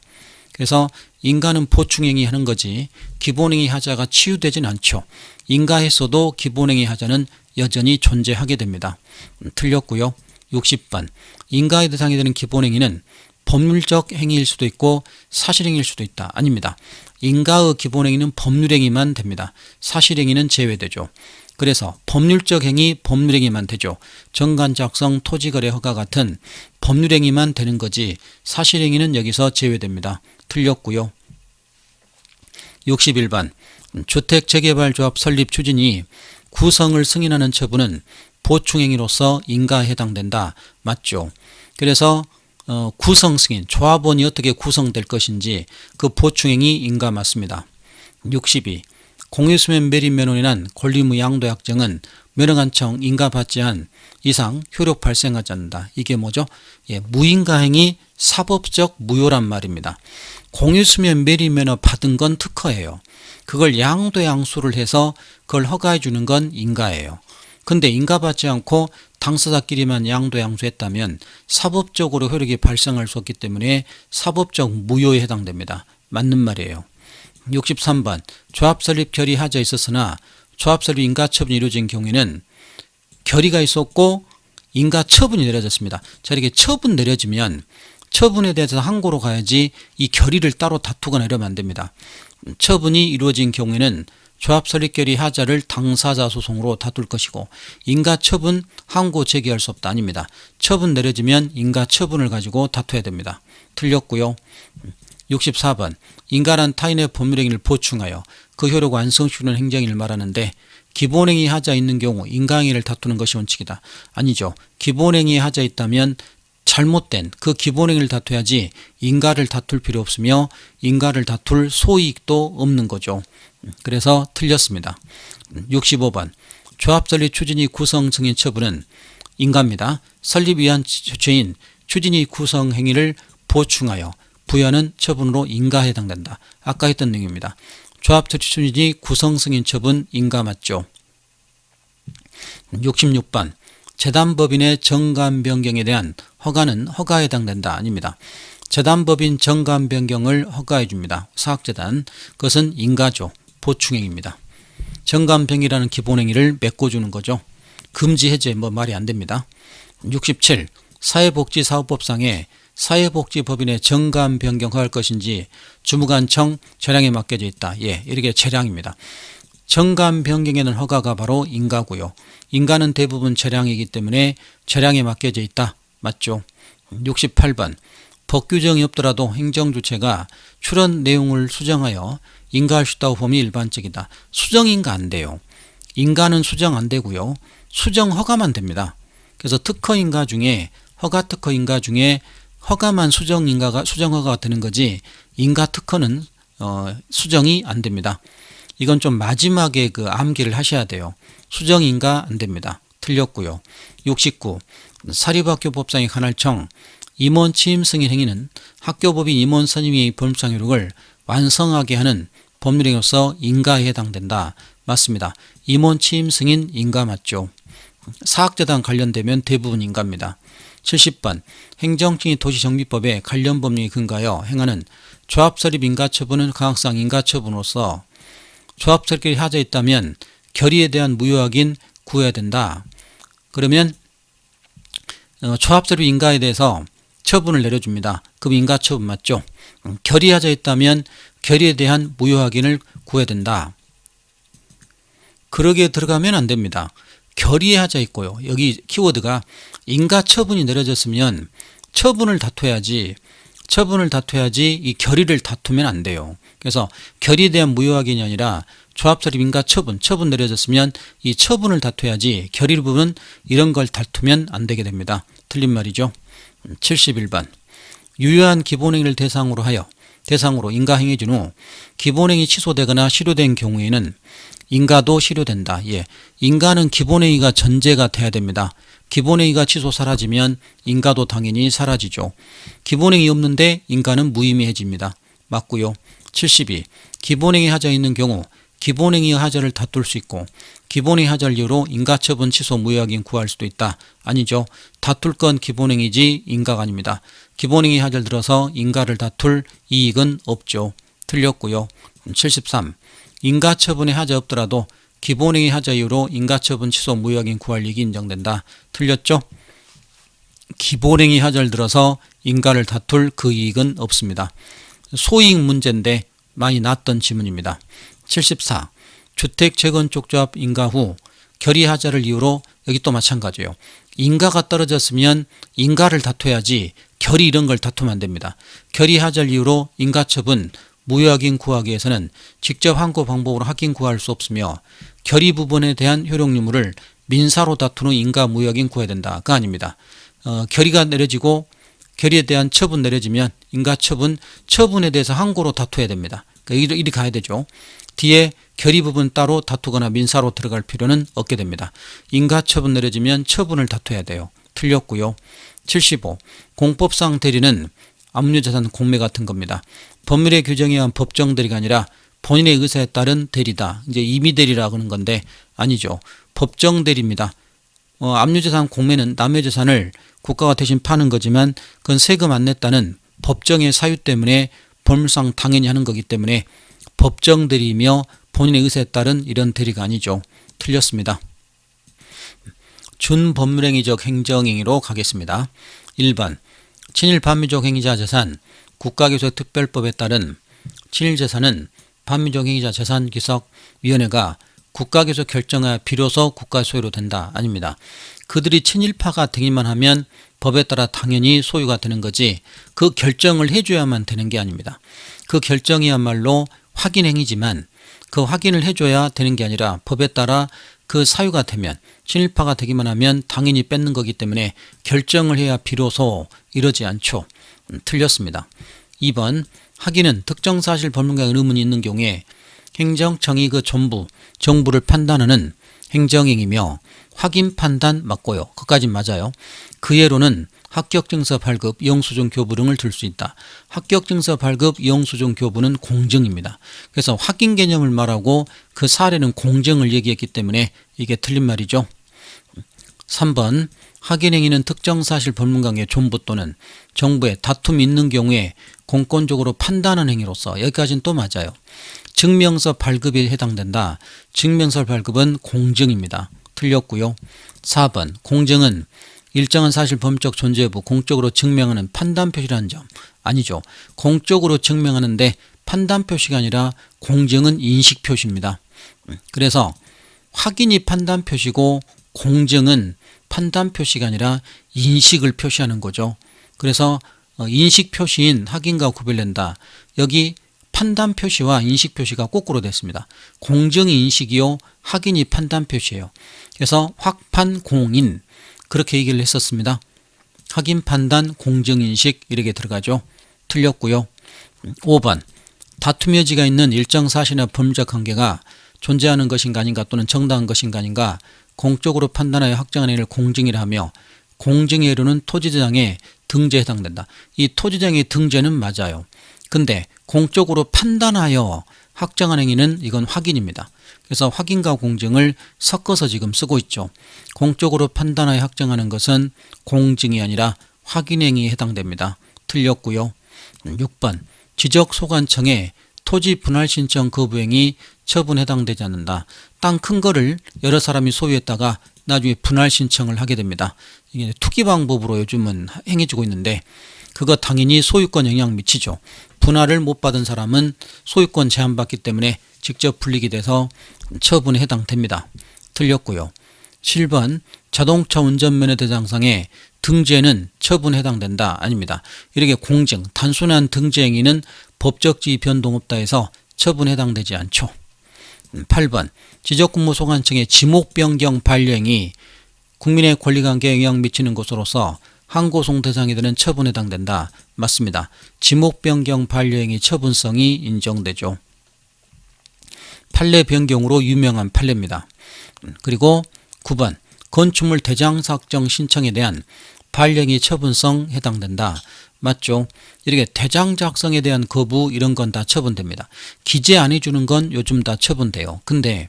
그래서 인가는 보충행위 하는 거지 기본행위 하자가 치유되진 않죠. 인가했어도 기본행위 하자는 여전히 존재하게 됩니다. 틀렸고요. 60번 인가의 대상이 되는 기본행위는 법률적 행위일 수도 있고 사실행위일 수도 있다. 아닙니다. 인가의 기본행위는 법률행위만 됩니다. 사실행위는 제외되죠. 그래서 법률적 행위, 법률행위만 되죠. 정관 작성, 토지거래 허가 같은 법률행위만 되는 거지 사실행위는 여기서 제외됩니다. 틀렸고요. 61번 주택재개발조합 설립 추진이 구성을 승인하는 처분은 보충행위로서 인가에 해당된다. 맞죠. 그래서 구성 승인, 조합원이 어떻게 구성될 것인지 그 보충행위 인가 맞습니다. 62. 공유수면 매립면허인한 권리무 양도 약정은 면허관청 인가받지 않은 이상 효력 발생하지 않는다. 이게 뭐죠? 무인가행위 사법적 무효란 말입니다. 공유수면 매립면허 받은 건 특허예요. 그걸 양도 양수를 해서 그걸 허가해 주는 건 인가예요. 근데 인가받지 않고 당사자끼리만 양도 양수했다면 사법적으로 효력이 발생할 수 없기 때문에 사법적 무효에 해당됩니다. 맞는 말이에요. 63번 조합 설립 결의 하자 있었으나 조합 설립 인가 처분이 이루어진 경우에는 결의가 있었고 인가 처분이 내려졌습니다. 자, 이렇게 처분 내려지면 처분에 대해서 항고로 가야지 이 결의를 따로 다투거나 이러면 안 됩니다. 처분이 이루어진 경우에는 조합 설립 결의 하자를 당사자 소송으로 다툴 것이고 인가 처분 항고 제기할 수 없다. 아닙니다. 처분 내려지면 인가 처분을 가지고 다투어야 됩니다. 틀렸고요. 64번 인가란 타인의 법률행위를 보충하여 그 효력을 완성시키는 행정행위를 말하는데 기본행위 하자 있는 경우 인가행위를 다투는 것이 원칙이다. 아니죠. 기본행위에 하자 있다면 잘못된 그 기본행위를 다투야지 인가를 다툴 필요 없으며 인가를 다툴 소이익도 없는 거죠. 그래서 틀렸습니다. 65번 조합 설립 추진위 구성 승인 처분은 인가입니다. 설립 위한 주체인 추진위 구성 행위를 보충하여 부여하는 처분으로 인가에 해당된다. 아까 했던 내용입니다. 조합 설립 추진위 구성 승인 처분 인가 맞죠. 66번 재단법인의 정관 변경에 대한 허가는 허가에 해당된다. 아닙니다. 재단법인 정관 변경을 허가해 줍니다. 사학재단 그것은 인가죠. 보충행위입니다. 정관 변경이라는 기본행위를 메꿔주는 거죠. 금지 해제 말이 안 됩니다. 67 사회복지사업법상에 사회복지법인의 정관 변경 허가할 것인지 주무관청 재량에 맡겨져 있다. 예, 이렇게 재량입니다. 정관 변경에는 허가가 바로 인가고요. 인가는 대부분 재량이기 때문에 재량에 맡겨져 있다. 맞죠? 68번 법 규정이 없더라도 행정주체가 출원 내용을 수정하여 인가할 수 있다고 봄이 일반적이다. 수정인가 안 돼요. 인가는 수정 안 되고요. 수정 허가만 됩니다. 그래서 특허인가 중에 허가 특허인가 중에 허가만 수정 허가가 되는 거지 인가 특허는 수정이 안 됩니다. 이건 좀 마지막에 그 암기를 하셔야 돼요. 수정인가 안 됩니다. 틀렸고요. 69 사립학교법상의 관할청 임원 취임 승인 행위는 학교법인 임원 선임의 법률상 효력을 완성하게 하는 법률행위로서 인가에 해당된다. 맞습니다. 임원 취임 승인 인가 맞죠. 사학재단 관련되면 대부분 인가입니다. 70번 행정청이 도시정비법에 관련 법령에 근거하여 행하는 조합설립 인가처분은 강학상 인가처분으로서 조합설립이 하자 있다면 결의에 대한 무효확인 구해야 된다. 그러면 조합설립 인가에 대해서 처분을 내려줍니다. 그럼 인가처분 맞죠? 결의하자 있다면 결의에 대한 무효확인을 구해야 된다. 그러게 들어가면 안 됩니다. 결의하자 있고요. 여기 키워드가 인가처분이 내려졌으면 처분을 다퉈야지 이 결의를 다투면 안 돼요. 그래서 결의에 대한 무효확인이 아니라 조합설립 인가처분 내려졌으면 이 처분을 다퉈야지 결의 부분 이런 걸 다투면 안 되게 됩니다. 틀린 말이죠. 71번 유효한 기본행위를 대상으로 인가행위 후 기본행위 취소되거나 실효된 경우에는 인가도 실효된다. 예, 인가는 기본행위가 전제가 돼야 됩니다. 기본행위가 취소 사라지면 인가도 당연히 사라지죠. 기본행위 없는데 인가는 무의미해집니다. 맞고요. 72 기본행위 하자 있는 경우 기본행위 하자를 다툴 수 있고 기본행위 하자를 이유로 인가처분 취소 무효확인 구할 수도 있다. 아니죠. 다툴 건 기본행위지 인가가 아닙니다. 기본행위 하자를 들어서 인가를 다툴 이익은 없죠. 틀렸고요. 73 인가처분에 하자 없더라도 기본행위 하자 이유로 인가처분 취소 무효확인 구할 이익이 인정된다. 틀렸죠. 기본행위 하자를 들어서 인가를 다툴 그 이익은 없습니다. 소이익 문제인데 많이 났던 지문입니다. 74 주택 재건축 조합 인가 후 결의 하자를 이유로 여기 또 마찬가지예요. 인가가 떨어졌으면 인가를 다퉈야지 결의 이런 걸 다투면 안 됩니다. 결의 하자를 이유로 인가처분 무효확인 구하기 위해서는 직접 항고 방법으로 확인 구할 수 없으며 결의 부분에 대한 효력 유무를 민사로 다투는 인가 무효확인 구해야 된다가 아닙니다. 결의가 내려지고 결의에 대한 처분 내려지면 처분에 대해서 항고로 다투어야 됩니다. 그러니까 이리 가야 되죠. 뒤에 결의 부분 따로 다투거나 민사로 들어갈 필요는 없게 됩니다. 인가처분 내려지면 처분을 다투어야 돼요. 틀렸고요. 75 공법상 대리는 압류재산 공매 같은 겁니다. 법률의 규정에 의한 법정 대리가 아니라 본인의 의사에 따른 대리다. 이제 임의 대리라고 하는 건데 아니죠. 법정 대리입니다. 압류재산 공매는 남의 재산을 국가가 대신 파는 거지만 그건 세금 안 냈다는 법정의 사유 때문에 법률상 당연히 하는 거기 때문에 법정 대리이며 본인의 의사에 따른 이런 대리가 아니죠. 틀렸습니다. 준법률행위적 행정행위로 가겠습니다. 1번 친일 반미적 행위자 재산 국가기소특별법에 따른 친일재산은 반미적 행위자 재산기석위원회가 국가에서 결정해야 비로소 국가 소유로 된다. 아닙니다. 그들이 친일파가 되기만 하면 법에 따라 당연히 소유가 되는 거지 그 결정을 해줘야만 되는 게 아닙니다. 그 결정이야말로 확인행위지만 그 확인을 해줘야 되는 게 아니라 법에 따라 그 사유가 되면 친일파가 되기만 하면 당연히 뺏는 거기 때문에 결정을 해야 비로소 이러지 않죠. 틀렸습니다. 2번 확인은 특정 사실 법률가의 의문이 있는 경우에 행정청이 그 정부를 판단하는 행정행위며 확인 판단 맞고요. 그까진 맞아요. 그 예로는 합격증서 발급, 영수증 교부 등을 들 수 있다. 합격증서 발급, 영수증 교부는 공증입니다. 그래서 확인 개념을 말하고 그 사례는 공증을 얘기했기 때문에 이게 틀린 말이죠. 3번 확인행위는 특정 사실 법률가의 존부 또는 정부에 다툼이 있는 경우에 공권적으로 판단하는 행위로서 여기까지는 또 맞아요. 증명서 발급에 해당된다. 증명서 발급은 공증입니다. 틀렸고요. 4번 공증은 일정한 사실 법적 존재 여부 공적으로 증명하는 판단 표시라는 점 아니죠. 공적으로 증명하는데 판단 표시가 아니라 공증은 인식 표시입니다. 그래서 확인이 판단 표시고 공증은 판단 표시가 아니라 인식을 표시하는 거죠. 그래서 인식 표시인 확인과 구별된다. 여기 판단 표시와 인식 표시가 거꾸로 됐습니다. 공증이 인식이요 확인이 판단 표시예요. 그래서 확판공인 그렇게 얘기를 했었습니다. 확인 판단 공증인식 이렇게 들어가죠. 틀렸고요. 5번 다툼 여지가 있는 일정 사실이나 법률적 관계가 존재하는 것인가 아닌가 또는 정당한 것인가 아닌가 공적으로 판단하여 확정한 행위를 공증이라 하며 공증의 예로는 토지대장의 등재에 해당된다. 이 토지대장의 등재는 맞아요. 근데 공적으로 판단하여 확정한 행위는 이건 확인입니다. 그래서 확인과 공증을 섞어서 지금 쓰고 있죠. 공적으로 판단하여 확정하는 것은 공증이 아니라 확인행위에 해당됩니다. 틀렸고요. 6번 지적소관청에 토지 분할 신청 거부행위 처분 해당되지 않는다. 땅 큰 거를 여러 사람이 소유했다가 나중에 분할 신청을 하게 됩니다. 이게 투기 방법으로 요즘은 행해지고 있는데 그거 당연히 소유권 영향 미치죠. 분할을 못 받은 사람은 소유권 제한받기 때문에 직접 불리게 돼서 처분에 해당됩니다. 틀렸고요. 7번 자동차 운전면허 대장상에 등재는 처분에 해당된다. 아닙니다. 이렇게 공증, 단순한 등재 행위는 법적 지위 변동 없다 해서 처분에 해당되지 않죠. 8번 지적근무소관청의 지목 변경 반려행위 국민의 권리관계에 영향 미치는 것으로서 항고송 대상이 되는 처분에 해당된다. 맞습니다. 지목 변경 반려행위 처분성이 인정되죠. 판례 변경으로 유명한 판례입니다. 그리고 9번 건축물 대장 작성 신청에 대한 반려행위 처분성 해당된다. 맞죠? 이렇게 대장 작성에 대한 거부 이런 건 다 처분됩니다. 기재 안 해주는 건 요즘 다 처분돼요. 근데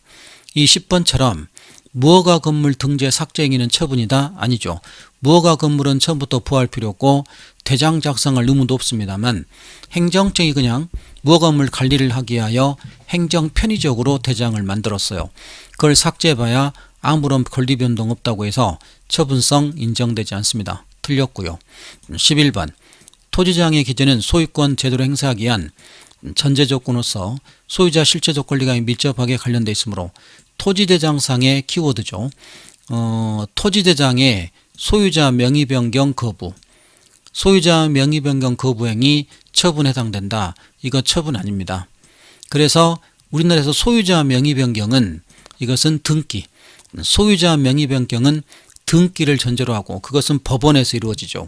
이 10번처럼 무허가 건물 등재 삭제 행위는 처분이다? 아니죠. 무허가 건물은 처음부터 부할 필요 없고 대장 작성할 의무도 없습니다만 행정청이 그냥 무허가 건물 관리를 하기 위하여 행정 편의적으로 대장을 만들었어요. 그걸 삭제해봐야 아무런 권리 변동 없다고 해서 처분성 인정되지 않습니다. 틀렸고요. 11번 토지장의 기재는 소유권 제도로 행사하기 위한 전제 조건으로서 소유자 실체적 권리가 밀접하게 관련되어 있으므로 토지대장상의 키워드죠. 토지대장의 소유자 명의 변경 거부, 소유자 명의 변경 거부 행위 처분에 해당된다. 이거 처분 아닙니다. 그래서 우리나라에서 소유자 명의 변경은 이것은 등기, 소유자 명의 변경은 등기를 전제로 하고 그것은 법원에서 이루어지죠.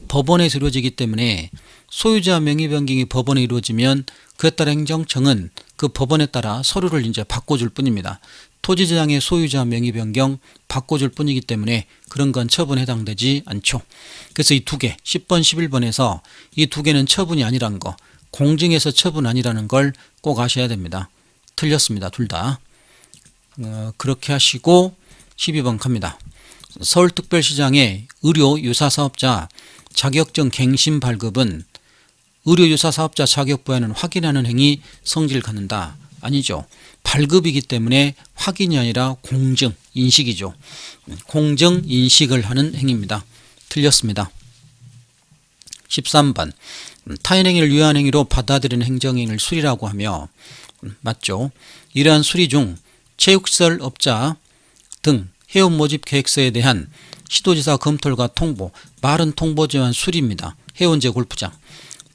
법원에서 이루어지기 때문에 소유자 명의 변경이 법원에 이루어지면 그에 따라 행정청은 그 법원에 따라 서류를 이제 바꿔줄 뿐입니다. 토지대장의 소유자 명의 변경 바꿔줄 뿐이기 때문에 그런 건 처분에 해당되지 않죠. 그래서 이 두 개, 10번, 11번에서 이 두 개는 처분이 아니라는 거, 공증에서 처분 아니라는 걸 꼭 아셔야 됩니다. 틀렸습니다. 둘 다. 그렇게 하시고 12번 갑니다. 서울특별시장의 의료유사사업자 자격증 갱신 발급은 의료유사사업자 자격 부여는 확인하는 행위 성질을 갖는다. 아니죠. 발급이기 때문에 확인이 아니라 공증, 인식이죠. 공증, 인식을 하는 행위입니다. 틀렸습니다. 13번 타인행위를 유한 행위로 받아들이는 행정행위를 수리라고 하며 맞죠. 이러한 수리 중 체육시설 업자 등 회원 모집 계획서에 대한 시도지사 검토과 통보, 말은 통보지만 수리입니다. 회원제 골프장.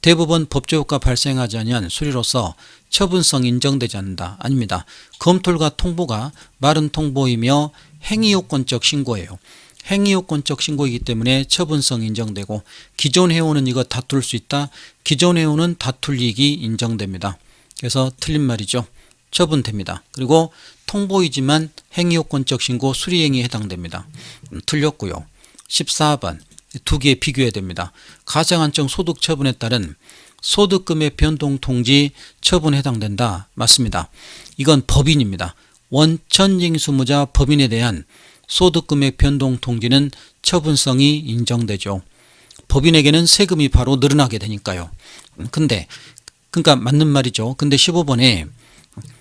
대법원 법조효과 발생하지 아니한 수리로서 처분성 인정되지 않는다. 아닙니다. 검토과 통보가 말은 통보이며 행위요건적 신고예요. 행위요건적 신고이기 때문에 처분성 인정되고 기존 회원은 이거 다툴 수 있다. 기존 회원은 다툴 이익이 인정됩니다. 그래서 틀린 말이죠. 처분됩니다. 그리고 통보이지만 행위요건적 신고 수리행위에 해당됩니다. 틀렸고요. 14번 두 개 비교해야 됩니다. 가상한정 소득 처분에 따른 소득금의 변동 통지 처분에 해당된다. 맞습니다. 이건 법인입니다. 원천징수무자 법인에 대한 소득금의 변동 통지는 처분성이 인정되죠. 법인에게는 세금이 바로 늘어나게 되니까요. 그러니까 맞는 말이죠. 근데 15번에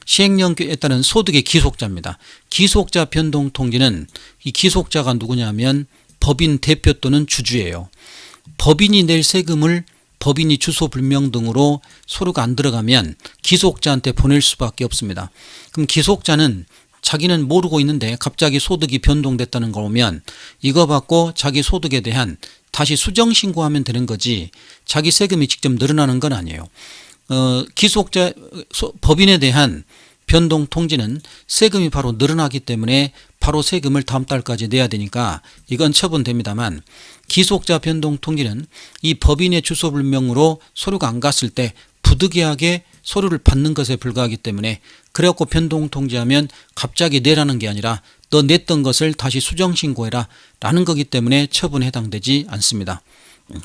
시행령에 따른 소득의 기속자입니다. 기속자 변동 통지는 이 기속자가 누구냐면 법인 대표 또는 주주예요. 법인이 낼 세금을 법인이 주소 불명 등으로 서류가 안 들어가면 기속자한테 보낼 수밖에 없습니다. 그럼 기속자는 자기는 모르고 있는데 갑자기 소득이 변동됐다는 걸 보면 이거 받고 자기 소득에 대한 다시 수정신고하면 되는 거지 자기 세금이 직접 늘어나는 건 아니에요. 기속자 법인에 대한 변동 통지는 세금이 바로 늘어나기 때문에 바로 세금을 다음 달까지 내야 되니까 이건 처분됩니다만 기속자 변동 통지는 이 법인의 주소 불명으로 서류가 안 갔을 때 부득이하게 서류를 받는 것에 불과하기 때문에 그래갖고 변동 통지하면 갑자기 내라는 게 아니라 너 냈던 것을 다시 수정신고해라 라는 거기 때문에 처분에 해당되지 않습니다.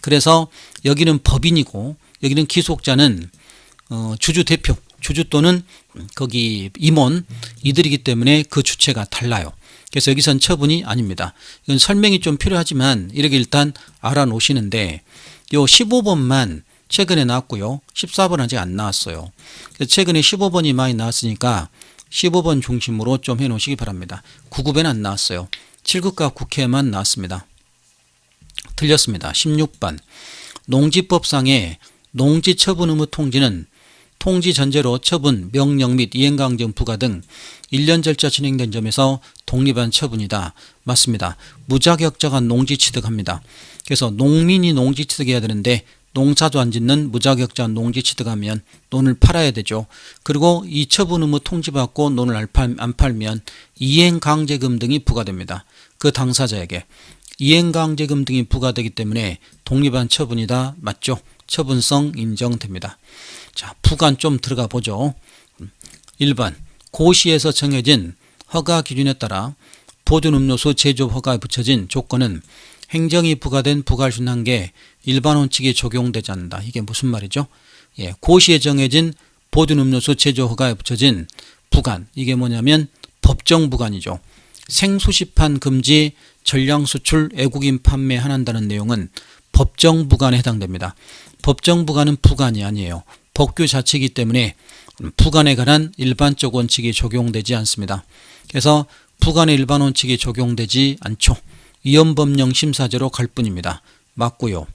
그래서 여기는 법인이고 여기는 기속자는 주주 대표, 주주 또는 거기 임원 이들이기 때문에 그 주체가 달라요. 그래서 여기선 처분이 아닙니다. 이건 설명이 좀 필요하지만 이렇게 일단 알아놓으시는데 요 15번만 최근에 나왔고요. 14번 아직 안 나왔어요. 최근에 15번이 많이 나왔으니까 15번 중심으로 좀 해놓으시기 바랍니다. 9급에는 안 나왔어요. 7급과 국회만 나왔습니다. 틀렸습니다. 16번 농지법상의 농지처분 의무 통지는 통지 전제로 처분, 명령 및 이행강정 부과 등 1년 절차 진행된 점에서 독립한 처분이다. 맞습니다. 무자격자가 농지 취득합니다. 그래서 농민이 농지 취득해야 되는데 농사도 안 짓는 무자격자 농지 취득하면 논을 팔아야 되죠. 그리고 이 처분 의무 통지받고 논을 안 팔면 이행강제금 등이 부과됩니다. 그 당사자에게 이행강제금 등이 부과되기 때문에 독립한 처분이다. 맞죠? 처분성 인정됩니다. 자, 부관 좀 들어가 보죠. 1번 고시에서 정해진 허가 기준에 따라 보존음료수 제조업 허가에 붙여진 조건은 행정이 부과된 부과할 한계 일반 원칙이 적용되지 않는다. 이게 무슨 말이죠? 예, 고시에 정해진 보존음료수 제조 허가에 붙여진 부관 이게 뭐냐면 법정 부관이죠. 생수시판 금지, 전량 수출, 애국인 판매 한한다는 내용은 법정 부관에 해당됩니다. 법정 부관은 부관이 아니에요. 법규 자체이기 때문에 부관에 관한 일반적 원칙이 적용되지 않습니다. 그래서 부관의 일반 원칙이 적용되지 않죠. 위헌법령 심사제로 갈 뿐입니다. 맞고요.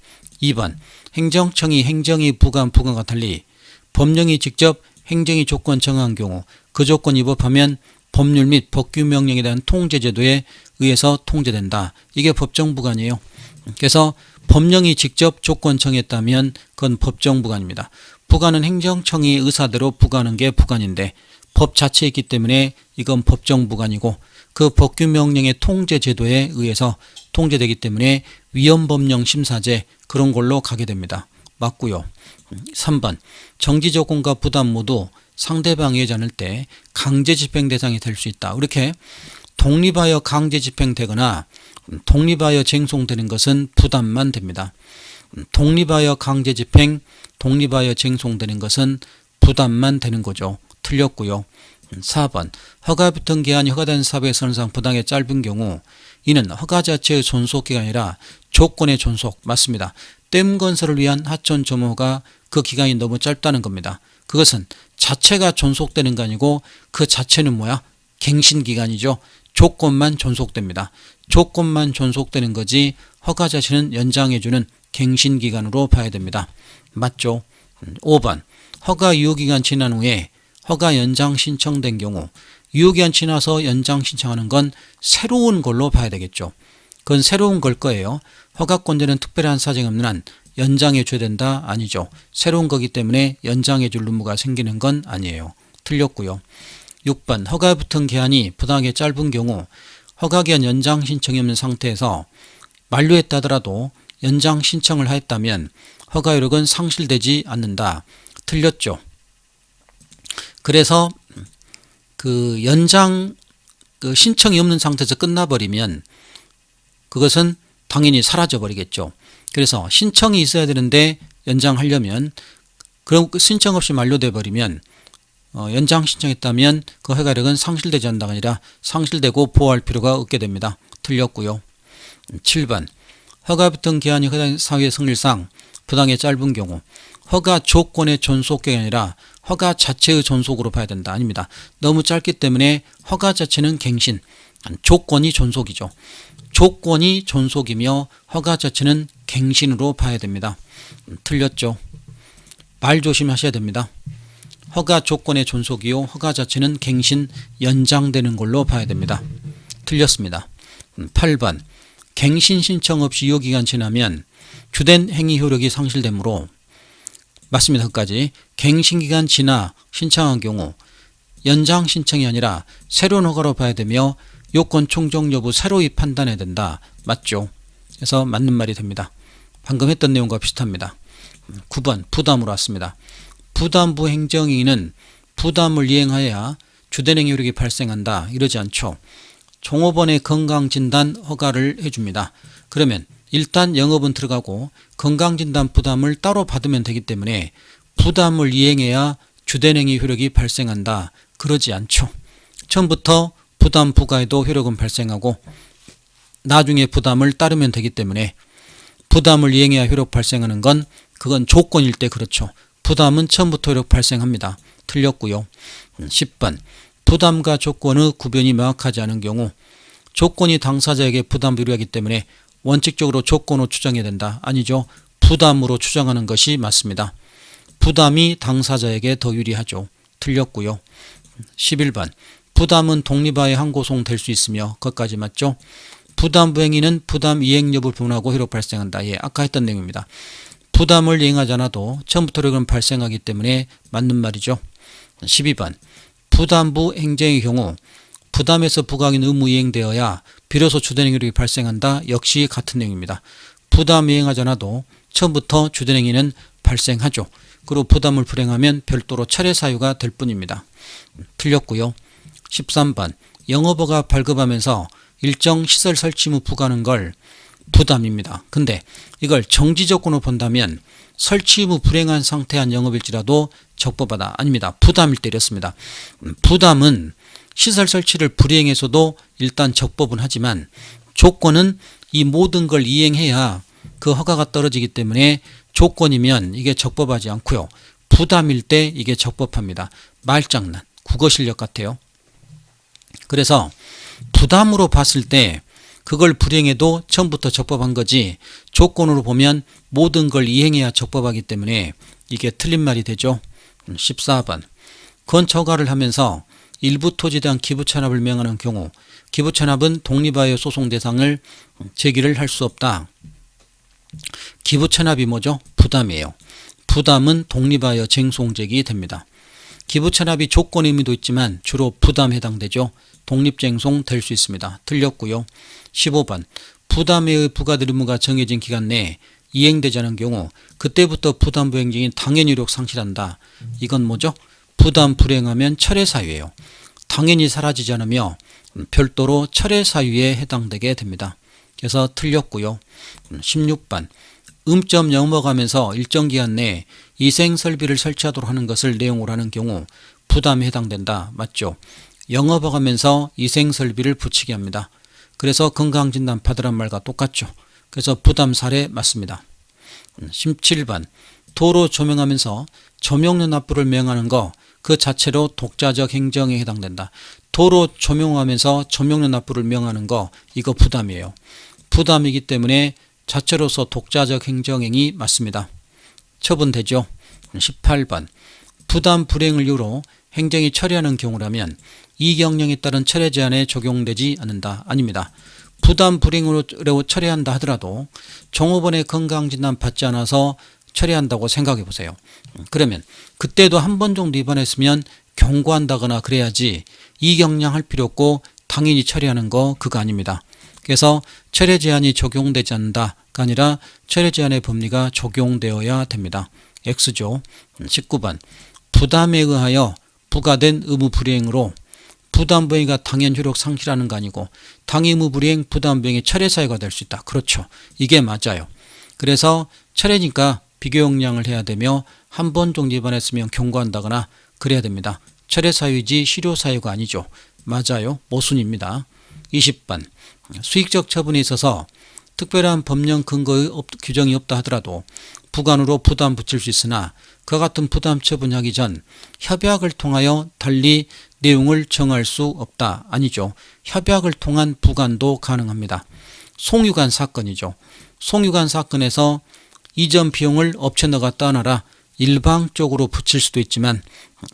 2번 행정청이 행정이 부관과 달리 법령이 직접 행정이 조건 정한 경우 그 조건 위법하면 법률 및 법규 명령에 대한 통제제도에 의해서 통제된다. 이게 법정 부관이에요. 그래서 법령이 직접 조건 정했다면 그건 법정 부관입니다. 부관은 행정청이 의사대로 부과하는 게 부관인데 법 자체에 있기 때문에 이건 법정 부관이고 그 법규 명령의 통제 제도에 의해서 통제되기 때문에 위헌법령 심사제 그런 걸로 가게 됩니다. 맞고요. 3번 정지 조건과 부담 모두 상대방이 하지 않을 때 강제 집행 대상이 될 수 있다. 이렇게 독립하여 강제 집행되거나 독립하여 쟁송되는 것은 부담만 됩니다. 독립하여 강제 집행, 독립하여 쟁송되는 것은 부담만 되는 거죠. 틀렸고요. 4번 허가부터 기한이 허가된 사업의 선상 부당에 짧은 경우 이는 허가 자체의 존속기가 아니라 조건의 존속 맞습니다. 댐 건설을 위한 하천 조모가 그 기간이 너무 짧다는 겁니다. 그것은 자체가 존속되는 거 아니고 그 자체는 뭐야? 갱신기간이죠. 조건만 존속됩니다. 조건만 존속되는 거지 허가 자체는 연장해주는 갱신기간으로 봐야 됩니다. 맞죠? 5번 허가 유효기간 지난 후에 허가 연장 신청된 경우 유효기한 지나서 연장 신청하는 건 새로운 걸로 봐야 되겠죠. 그건 새로운 걸 거예요. 허가권자는 특별한 사정이 없는 한 연장해 줘야 된다? 아니죠. 새로운 거기 때문에 연장해 줄 의무가 생기는 건 아니에요. 틀렸고요. 6번 허가에 붙은 기한이 부당하게 짧은 경우 허가기한 연장 신청이 없는 상태에서 만료했다 하더라도 연장 신청을 하였다면 허가 효력은 상실되지 않는다. 틀렸죠. 그래서 그 연장 신청이 없는 상태에서 끝나버리면 그것은 당연히 사라져 버리겠죠. 그래서 신청이 있어야 되는데 연장하려면 그럼 신청 없이 만료돼 버리면 연장 신청했다면 그 허가력은 상실되지 않는다가 아니라 상실되고 보호할 필요가 없게 됩니다. 틀렸고요. 7번 허가 붙은 기한이 허가 사유의 성질상 부당하게 짧은 경우 허가 조건의 존속격이 아니라 허가 자체의 존속으로 봐야 된다. 아닙니다. 너무 짧기 때문에 허가 자체는 갱신, 조건이 존속이죠. 조건이 존속이며 허가 자체는 갱신으로 봐야 됩니다. 틀렸죠. 말 조심하셔야 됩니다. 허가 조건의 존속이요 허가 자체는 갱신, 연장되는 걸로 봐야 됩니다. 틀렸습니다. 8번 갱신 신청 없이 유효기간 지나면 주된 행위 효력이 상실되므로 맞습니다. 끝까지 갱신기간 지나 신청한 경우 연장 신청이 아니라 새로운 허가로 봐야 되며 요건 충족 여부 새로이 판단해야 된다. 맞죠? 그래서 맞는 말이 됩니다. 방금 했던 내용과 비슷합니다. 9번 부담으로 왔습니다. 부담부 행정행위는 부담을 이행하여야 주된 행위 효력이 발생한다. 이러지 않죠. 종업원의 건강진단 허가를 해줍니다. 그러면 일단 영업은 들어가고 건강진단 부담을 따로 받으면 되기 때문에 부담을 이행해야 주된 행위 효력이 발생한다. 그러지 않죠. 처음부터 부담 부과에도 효력은 발생하고 나중에 부담을 따르면 되기 때문에 부담을 이행해야 효력 발생하는 건 그건 조건일 때 그렇죠. 부담은 처음부터 효력 발생합니다. 틀렸고요. 10번 부담과 조건의 구별이 명확하지 않은 경우 조건이 당사자에게 부담을 유리하기 때문에 원칙적으로 조건으로 추정해야 된다. 아니죠. 부담으로 추정하는 것이 맞습니다. 부담이 당사자에게 더 유리하죠. 틀렸고요. 11번 부담은 독립하여 항고소송될 수 있으며 그것까지 맞죠. 부담부 행위는 부담 이행 여부를 분하고 효력 발생한다. 예, 아까 했던 내용입니다. 부담을 이행하지 않아도 처음부터 효력은 발생하기 때문에 맞는 말이죠. 12번 부담부 행정의 경우 부담에서 부과하는 의무 이행되어야 비로소 주된 행위력이 발생한다. 역시 같은 내용입니다. 부담 이행하지 않아도 처음부터 주된 행위는 발생하죠. 그리고 부담을 불행하면 별도로 철회 사유가 될 뿐입니다. 틀렸고요. 13번 영업허가 발급하면서 일정 시설 설치 무 부과하는 걸 부담입니다. 근데 이걸 정지조건으로 본다면 설치 의무 불행한 상태한 영업일지라도 적법하다. 아닙니다. 부담일 때 이렇습니다. 부담은 시설 설치를 불이행해서도 일단 적법은 하지만 조건은 이 모든 걸 이행해야 그 허가가 떨어지기 때문에 조건이면 이게 적법하지 않고요. 부담일 때 이게 적법합니다. 말장난, 국어 실력 같아요. 그래서 부담으로 봤을 때 그걸 불이행해도 처음부터 적법한 거지 조건으로 보면 모든 걸 이행해야 적법하기 때문에 이게 틀린 말이 되죠. 14번 건처허가를 하면서 일부 토지에 대한 기부찬합을 명하는 경우 기부찬합은 독립하여 소송 대상을 제기를 할 수 없다. 기부찬합이 뭐죠? 부담이에요. 부담은 독립하여 쟁송제기 됩니다. 기부찬합이 조건 의미도 있지만 주로 부담에 해당되죠. 독립쟁송 될 수 있습니다. 틀렸고요. 15번 부담에 의해 부과될 의무가 정해진 기간 내에 이행되지 않은 경우 그때부터 부담부 행정이 당연히 효력 상실한다. 이건 뭐죠? 부담 불행하면 철회 사유예요. 당연히 사라지지 않으며 별도로 철회 사유에 해당되게 됩니다. 그래서 틀렸고요. 16번 음점 넘어가면서 일정 기간 내에 이생 설비를 설치하도록 하는 것을 내용으로 하는 경우 부담에 해당된다. 맞죠? 영업하면서 이생 설비를 붙이게 합니다. 그래서 건강진단 받으란 말과 똑같죠. 그래서 부담 사례 맞습니다. 17번 도로 조명하면서 조명료 납부를 명하는 거 그 자체로 독자적 행정에 해당된다. 도로 조명하면서 조명료 납부를 명하는 거 이거 부담이에요. 부담이기 때문에 자체로서 독자적 행정행위 맞습니다. 처분되죠. 18번 부담 불이행을 이유로 행정이 처리하는 경우라면 이경령에 따른 철회 제한에 적용되지 않는다. 아닙니다. 부담 불이행으로 철회한다 하더라도 종업원의 건강진단 받지 않아서 철회한다고 생각해 보세요. 그러면 그때도 한 번 정도 위반했으면 경고한다거나 그래야지 이경량 할 필요 없고 당연히 처리하는 거 그거 아닙니다. 그래서 철회 제한이 적용되지 않는다가 아니라 철회 제한의 법리가 적용되어야 됩니다. X죠. 19번 부담에 의하여 부과된 의무 불이행으로 부담 부행위가 당연 효력 상실하는 거 아니고 당해 의무 불이행 부담 부행의 철회 사유가 될 수 있다. 그렇죠. 이게 맞아요. 그래서 철회니까 비교 용량을 해야 되며 한 번 정도 위반했으면 경고한다거나 그래야 됩니다. 철회 사유이지 실효 사유가 아니죠. 맞아요. 모순입니다. 20번 수익적 처분에 있어서 특별한 법령 근거의 규정이 없다 하더라도 부관으로 부담 붙일 수 있으나 그와 같은 부담 처분하기 전 협약을 통하여 달리 내용을 정할 수 없다. 아니죠. 협약을 통한 부관도 가능합니다. 송유관 사건이죠. 송유관 사건에서 이전 비용을 업체 너가 떠나라 일방적으로 붙일 수도 있지만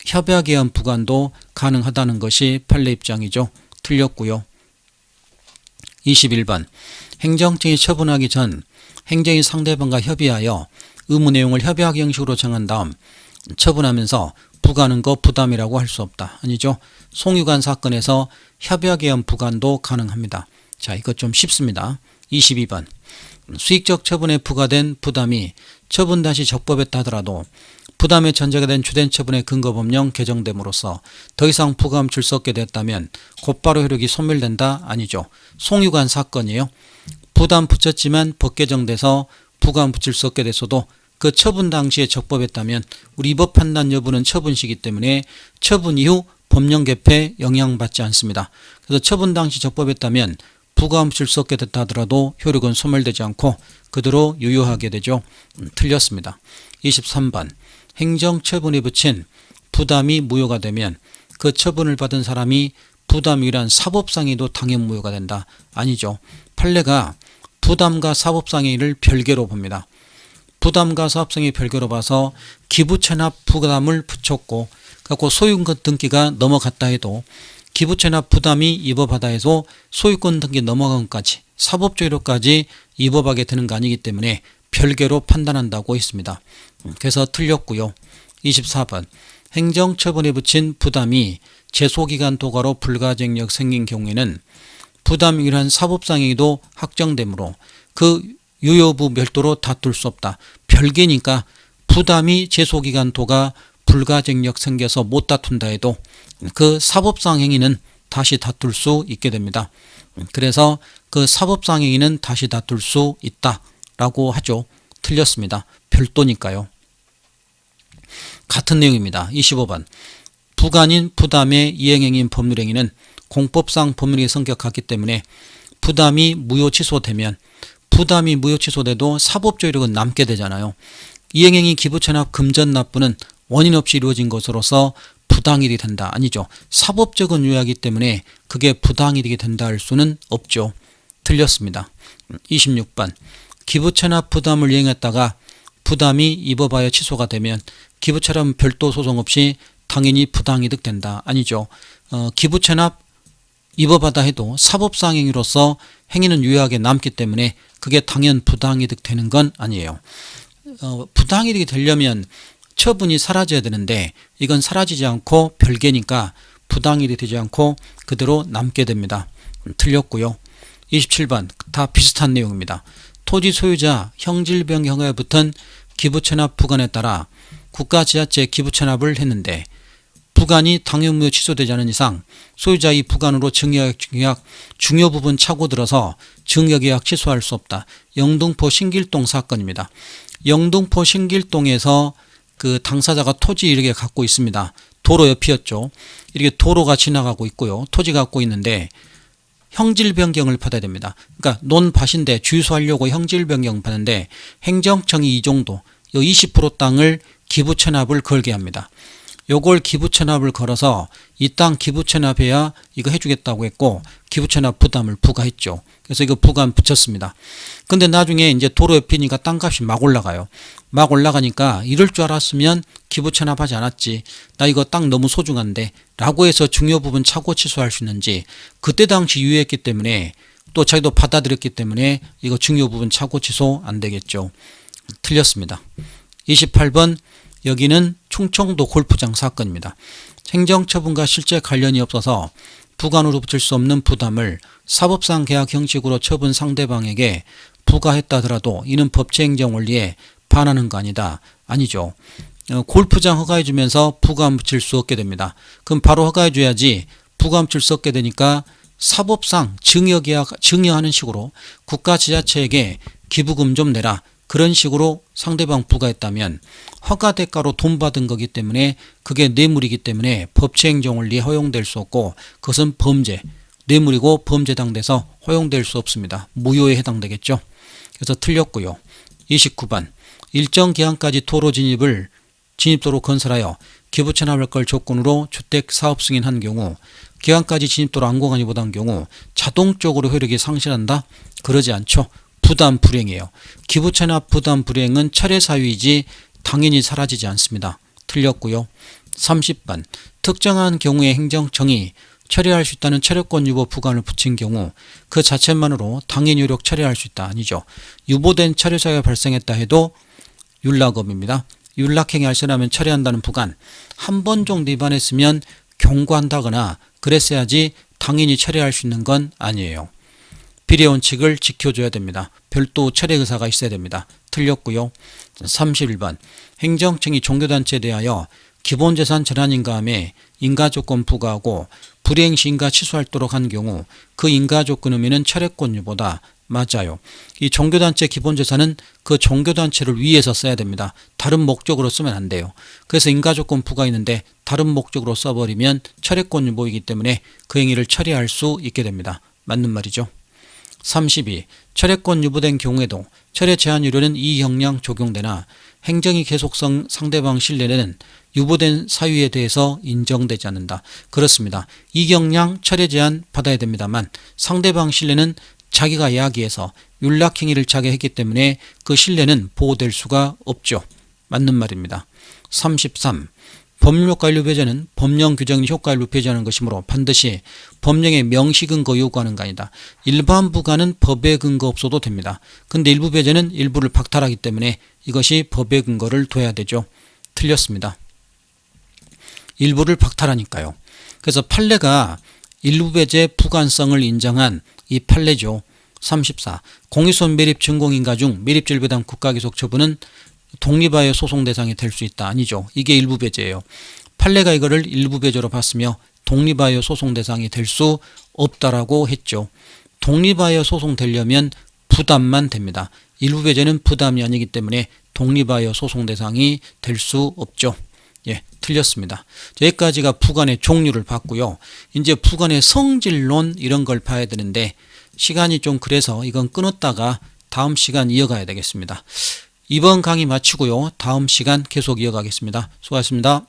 협약에 의한 부관도 가능하다는 것이 판례 입장이죠. 틀렸고요. 21번 행정청이 처분하기 전 행정이 상대방과 협의하여 의무 내용을 협약 형식으로 정한 다음 처분하면서 부과하는 거 부담이라고 할 수 없다. 아니죠. 송유관 사건에서 협약에 의한 부관도 가능합니다. 자, 이거 좀 쉽습니다. 22번 수익적 처분에 부과된 부담이 처분 당시 적법했다 하더라도 부담의 전제가 된 주된 처분의 근거법령 개정됨으로써 더 이상 부과함 줄 수 없게 됐다면 곧바로 효력이 소멸된다. 아니죠. 송유관 사건이에요. 부담 붙였지만 법 개정돼서 부과함 붙일 수 없게 됐어도 그 처분 당시에 적법했다면 우리 법 판단 여부는 처분시기 때문에 처분 이후 법령 개폐에 영향받지 않습니다. 그래서 처분 당시 적법했다면 부과함 붙일 수 없게 됐다 하더라도 효력은 소멸되지 않고 그대로 유효하게 되죠. 틀렸습니다. 23번 행정처분에 붙인 부담이 무효가 되면 그 처분을 받은 사람이 부담 위반 사법상해도 당연 무효가 된다. 아니죠. 판례가 부담과 사법상해를 별개로 봅니다. 부담과 사법상해 별개로 봐서 기부채납 부담을 붙였고 갖고 소유권 등기가 넘어갔다 해도 기부채납 부담이 위법하다 해서 소유권 등기 넘어간 것까지 사법적 효력까지 위법하게 되는 거 아니기 때문에 별개로 판단한다고 했습니다. 그래서 틀렸고요. 24번 행정처분에 붙인 부담이 제소기간 도과로 불가쟁력 생긴 경우에는 부담 위반 사법상해도 확정되므로 그 유효부 별도로 다툴 수 없다. 별개니까 부담이 제소기간 도가 불가쟁력 생겨서 못 다툰다 해도 그 사법상 행위는 다시 다툴 수 있게 됩니다. 그래서 그 사법상 행위는 다시 다툴 수 있다라고 하죠. 틀렸습니다. 별도니까요. 같은 내용입니다. 25번 부관인 부담의 이행행위인 법률행위는 공법상 법률의 성격 같기 때문에 부담이 무효 취소되면 부담이 무효 취소돼도 사법적 효력은 남게 되잖아요. 이행행위 기부채납 금전 납부는 원인 없이 이루어진 것으로서 부당일이 된다. 아니죠. 사법적은 유효하기 때문에 그게 부당일이 된다 할 수는 없죠. 틀렸습니다. 26번 기부채납 부담을 이행했다가 부담이 위법하여 취소가 되면 기부채납은 별도 소송 없이 당연히 부당이득 된다. 아니죠. 기부채납 위법하다 해도 사법상 행위로서 행위는 유효하게 남기 때문에 그게 당연 부당이득 되는 건 아니에요. 부당이득이 되려면 처분이 사라져야 되는데 이건 사라지지 않고 별개니까 부당일이 되지 않고 그대로 남게 됩니다. 틀렸고요. 27번 다 비슷한 내용입니다. 토지 소유자 형질변경에 붙은 기부채납 부관에 따라 국가지자체 기부채납을 했는데 부관이 당연무효 취소되지 않은 이상 소유자 이 부관으로 증여계약 중요 부분 차고들어서 증여계약 취소할 수 없다. 영등포 신길동 사건입니다. 영등포 신길동에서 그 당사자가 토지 이렇게 갖고 있습니다. 도로 옆이었죠. 이렇게 도로가 지나가고 있고요. 토지 갖고 있는데 형질 변경을 받아야 됩니다. 그러니까 논밭인데 주유소하려고 형질 변경 받는데 행정청이 이 정도 20% 땅을 기부채납을 걸게 합니다. 요걸 기부채납을 걸어서 이 땅 기부채납해야 이거 해주겠다고 했고 기부채납 부담을 부과했죠. 그래서 이거 부관 붙였습니다. 근데 나중에 이제 도로 옆이니까 땅값이 막 올라가요. 막 올라가니까 이럴 줄 알았으면 기부 체납하지 않았지. 나 이거 땅 너무 소중한데 라고 해서 중요 부분 차고 취소할 수 있는지, 그때 당시 유예했기 때문에 또 자기도 받아들였기 때문에 이거 중요 부분 차고 취소 안 되겠죠. 틀렸습니다. 28번 여기는 충청도 골프장 사건입니다. 행정처분과 실제 관련이 없어서 부관으로 붙일 수 없는 부담을 사법상 계약 형식으로 처분 상대방에게 부과했다더라도 이는 법치행정 원리에 반하는 거 아니다. 아니죠. 골프장 허가해주면서 부관 붙일 수 없게 됩니다. 그럼 바로 허가해줘야지. 부관 붙일 수 없게 되니까 사법상 증여하는 식으로 국가 지자체에게 기부금 좀 내라. 그런 식으로 상대방 부과했다면 허가 대가로 돈 받은 거기 때문에 그게 뇌물이기 때문에 법치행정 원리에 허용될 수 없고 그것은 범죄, 뇌물이고 범죄에 해당돼서 허용될 수 없습니다. 무효에 해당되겠죠. 그래서 틀렸고요. 29번 일정 기한까지 도로 진입도로 건설하여 기부 체납할 걸 조건으로 주택 사업 승인한 경우 기한까지 진입도로 안공간이 못한 경우 자동적으로 효력이 상실한다? 그러지 않죠. 부담 불이행이에요. 기부 체납 부담 불이행은 철회 사유이지 당연히 사라지지 않습니다. 틀렸고요. 30번 특정한 경우에 행정청이 철회할 수 있다는 철회권 유보 부관을 붙인 경우 그 자체만으로 당연 효력 철회할 수 있다. 아니죠. 유보된 철회 사유가 발생했다 해도 윤락업입니다. 윤락행위 알선하면 철회한다는 부관 한 번 정도 위반했으면 경고한다거나 그랬어야지 당연히 철회할 수 있는 건 아니에요. 비례 원칙을 지켜줘야 됩니다. 별도 철회 의사가 있어야 됩니다. 틀렸고요. 31번 행정청이 종교단체에 대하여 기본재산 전환인가함에 인가조건 부과하고 불이행시 인가 취소하도록 한 경우 그 인가조건 의미는 철회권 유보다. 맞아요. 이 종교단체 기본재산은 그 종교단체를 위해서 써야 됩니다. 다른 목적으로 쓰면 안 돼요. 그래서 인가조건 부과 있는데 다른 목적으로 써버리면 철회권 유보이기 때문에 그 행위를 처리할 수 있게 됩니다. 맞는 말이죠. 32. 철회권 유보된 경우에도 철회 제한유료는 이 형량 적용되나 행정이 계속성 상대방 신뢰는 유보된 사유에 대해서 인정되지 않는다. 그렇습니다. 이경량 철회 제한 받아야 됩니다만 상대방 신뢰는 자기가 야기해서 윤락행위를 자기했기 때문에 그 신뢰는 보호될 수가 없죠. 맞는 말입니다. 33. 법률효과일부 배제는 법령 규정 효과일부 배제하는 것이므로 반드시 법령의 명시 근거 요구하는 거 아니다. 일반 부과는 법의 근거 없어도 됩니다. 근데 일부 배제는 일부를 박탈하기 때문에 이것이 법의 근거를 둬야 되죠. 틀렸습니다. 일부를 박탈하니까요. 그래서 판례가 일부 배제 부관성을 인정한 이 판례죠. 34. 공익손 매립 준공인가 중 매립질배당 국가기속 처분은 독립하여 소송 대상이 될 수 있다. 아니죠. 이게 일부 배제예요. 판례가 이거를 일부 배제로 봤으며 독립하여 소송 대상이 될 수 없다라고 했죠. 독립하여 소송되려면 부담만 됩니다. 일부 배제는 부담이 아니기 때문에 독립하여 소송 대상이 될 수 없죠. 예, 틀렸습니다. 여기까지가 부관의 종류를 봤고요. 이제 부관의 성질론 이런 걸 봐야 되는데 시간이 좀 그래서 이건 끊었다가 다음 시간 이어가야 되겠습니다. 이번 강의 마치고요. 다음 시간 계속 이어가겠습니다. 수고하셨습니다.